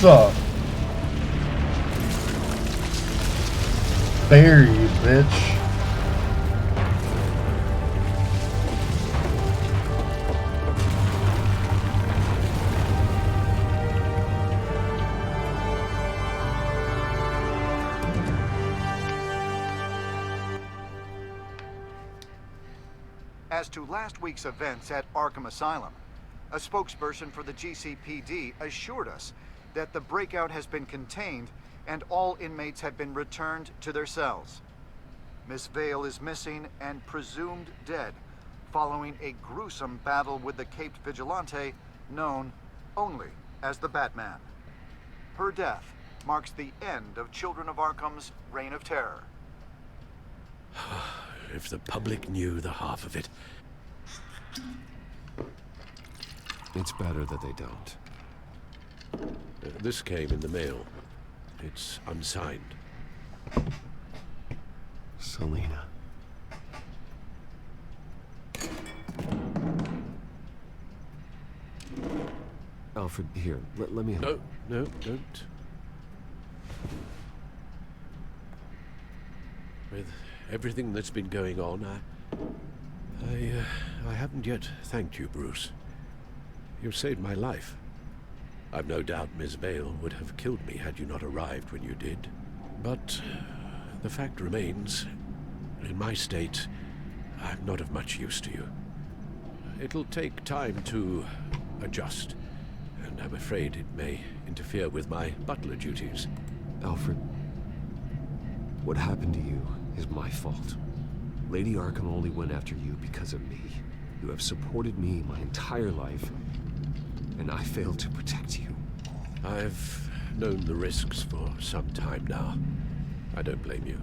What's up? Bury you, bitch. As to last week's events at Arkham Asylum, a spokesperson for the GCPD assured us that the breakout has been contained and all inmates have been returned to their cells. Miss Vale is missing and presumed dead following a gruesome battle with the caped vigilante known only as the Batman. Her death marks the end of Children of Arkham's reign of terror. If the public knew the half of it. It's better that they don't. This came in the mail. It's unsigned. Selina. Alfred, here, let me help. No, don't. With everything that's been going on, I haven't yet thanked you, Bruce. You've saved my life. I've no doubt Miss Vale would have killed me had you not arrived when you did. But the fact remains, in my state, I'm not of much use to you. It'll take time to adjust, and I'm afraid it may interfere with my butler duties. Alfred, what happened to you is my fault. Lady Arkham only went after you because of me. You have supported me my entire life, and I failed to protect you. I've known the risks for some time now. I don't blame you.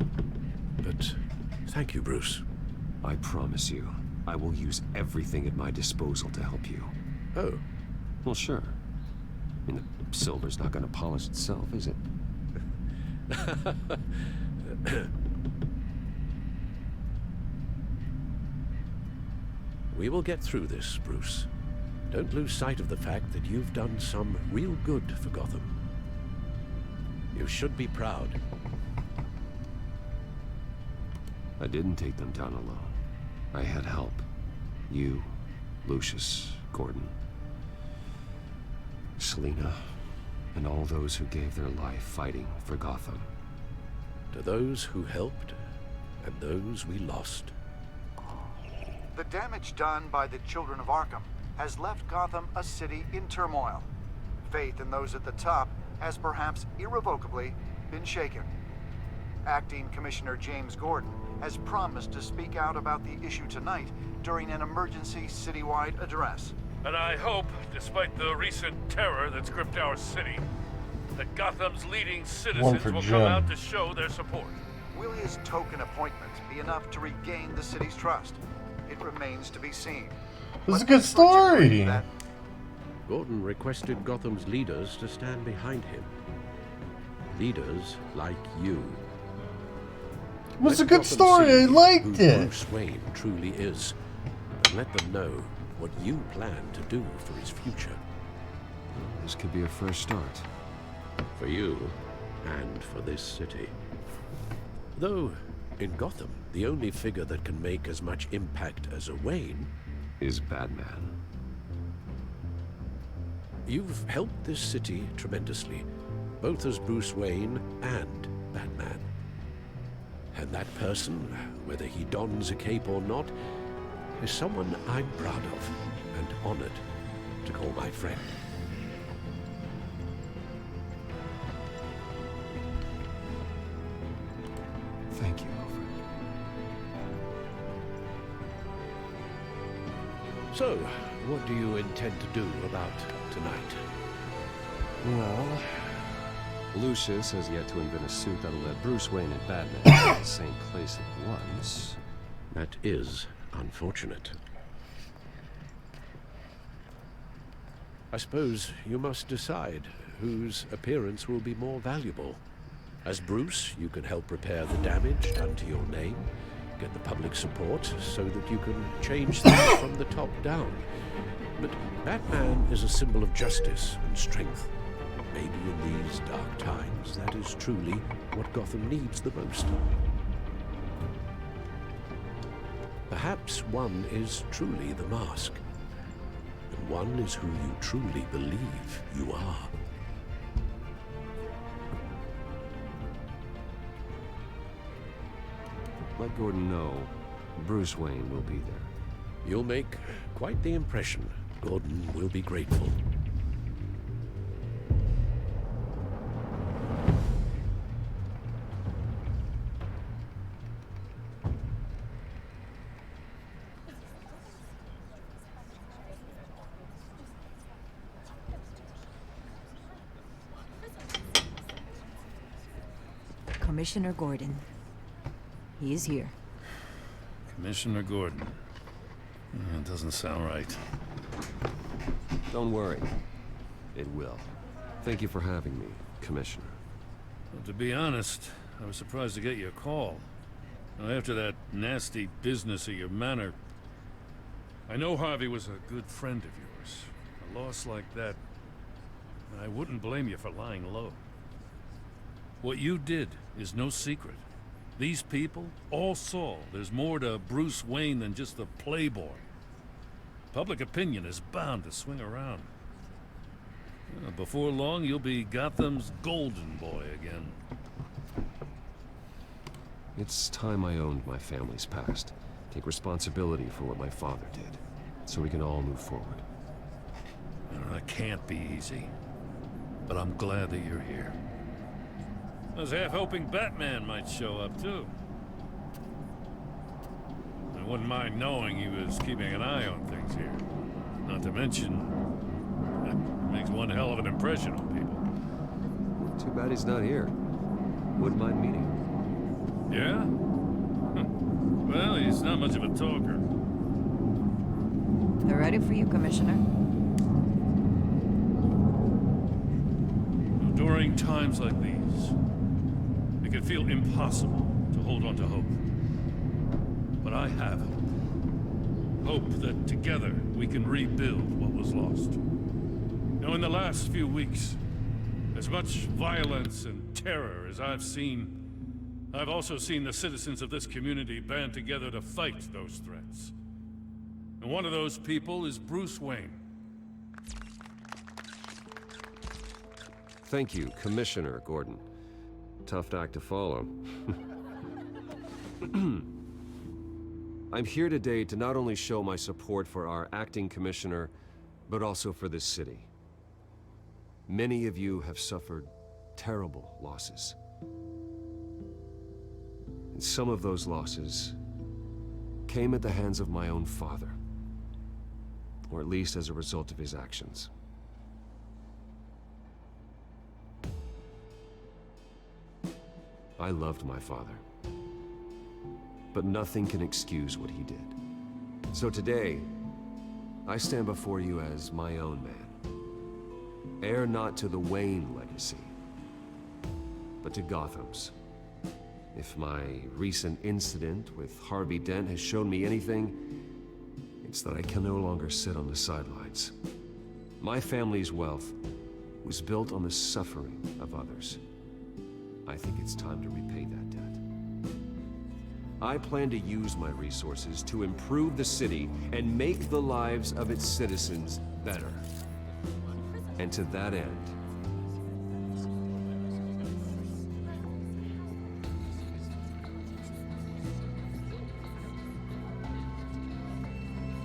But thank you, Bruce. I promise you, I will use everything at my disposal to help you. Oh? Well, sure. I mean, the silver's not going to polish itself, is it? We will get through this, Bruce. Don't lose sight of the fact that you've done some real good for Gotham. You should be proud. I didn't take them down alone. I had help. You, Lucius, Gordon, Selina, and all those who gave their life fighting for Gotham. To those who helped, and those we lost. The damage done by the Children of Arkham has left Gotham a city in turmoil. Faith in those at the top has perhaps irrevocably been shaken. Acting Commissioner James Gordon has promised to speak out about the issue tonight during an emergency citywide address. And I hope, despite the recent terror that's gripped our city, that Gotham's leading citizens will come out to show their support. Will his token appointment be enough to regain the city's trust? It remains to be seen. This is a good story. Gordon requested Gotham's leaders to stand behind him. Leaders like you. It was a good story. I liked it. Bruce Wayne truly is, and let them know what you plan to do for his future. This could be a fresh start. For you, and for this city. Though, in Gotham, the only figure that can make as much impact as a Wayne is Batman. You've helped this city tremendously, both as Bruce Wayne and Batman. And that person, whether he dons a cape or not, is someone I'm proud of and honored to call my friend. Thank you, Alfred. So, what do you intend to do about tonight? Well, Lucius has yet to invent a suit that'll let Bruce Wayne and Batman be in the same place at once. That is unfortunate. I suppose you must decide whose appearance will be more valuable. As Bruce, you can help repair the damage done to your name, get the public support so that you can change things from the top down. But Batman is a symbol of justice and strength. maybe in these dark times, that is truly what Gotham needs the most. Perhaps one is truly the mask, and one is who you truly believe you are. Let Gordon know Bruce Wayne will be there. You'll make quite the impression. Gordon will be grateful. Commissioner Gordon. He is here. Commissioner Gordon. That doesn't sound right. Don't worry. It will. Thank you for having me, Commissioner. Well, to be honest, I was surprised to get your call. Now, after that nasty business at your manor, I know Harvey was a good friend of yours. A loss like that, I wouldn't blame you for lying low. What you did is no secret. These people all saw there's more to Bruce Wayne than just the playboy. Public opinion is bound to swing around. Before long, you'll be Gotham's golden boy again. It's time I owned my family's past. Take responsibility for what my father did, so we can all move forward. That can't be easy, but I'm glad that you're here. I was half hoping Batman might show up, too. I wouldn't mind knowing he was keeping an eye on things here. Not to mention, it makes one hell of an impression on people. Too bad he's not here. Wouldn't mind meeting him. Yeah? Well, he's not much of a talker. They're ready for you, Commissioner. During times like these, it can feel impossible to hold on to hope. But I have hope. Hope that together we can rebuild what was lost. Now, in the last few weeks, as much violence and terror as I've seen, I've also seen the citizens of this community band together to fight those threats. And one of those people is Bruce Wayne. Thank you, Commissioner Gordon. Tough act to follow. I'm here today to not only show my support for our acting commissioner, but also for this city. Many of you have suffered terrible losses. And some of those losses came at the hands of my own father, or at least as a result of his actions. I loved my father, but nothing can excuse what he did. So today, I stand before you as my own man. Heir not to the Wayne legacy, but to Gotham's. If my recent incident with Harvey Dent has shown me anything, it's that I can no longer sit on the sidelines. My family's wealth was built on the suffering of others. I think it's time to repay that debt. I plan to use my resources to improve the city and make the lives of its citizens better. And to that end,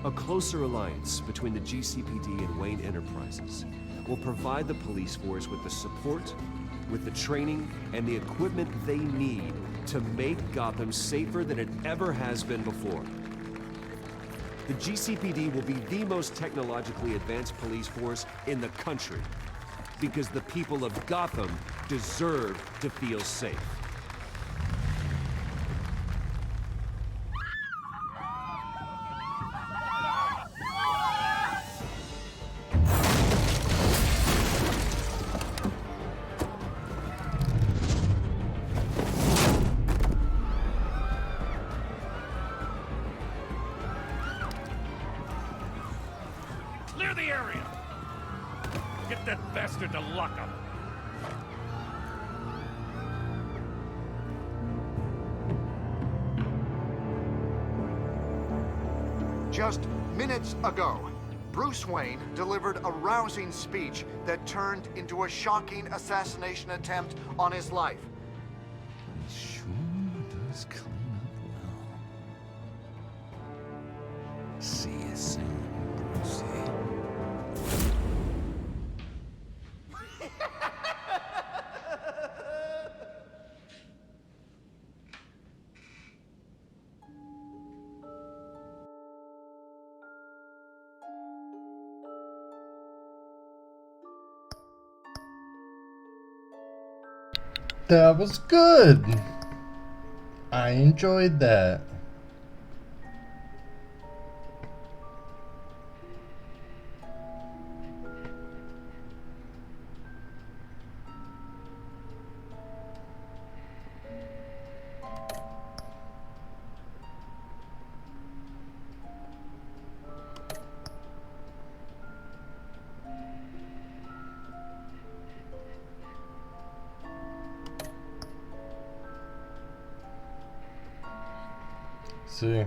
a closer alliance between the GCPD and Wayne Enterprises will provide the police force with the support, with the training, and the equipment they need to make Gotham safer than it ever has been before. The GCPD will be the most technologically advanced police force in the country, because the people of Gotham deserve to feel safe. Clear the area! Get that bastard to lock up! Just minutes ago, Bruce Wayne delivered a rousing speech that turned into a shocking assassination attempt on his life. He sure does clean up well. See you soon, Brucey. That was good. I enjoyed that. See,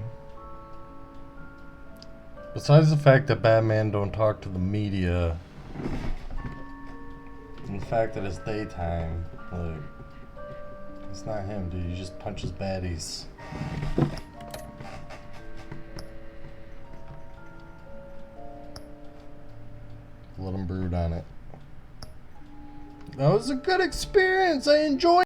besides the fact that Batman don't talk to the media, and the fact that it's daytime, like, it's not him, dude. He just punches baddies. Let him brood on it. That was a good experience. I enjoyed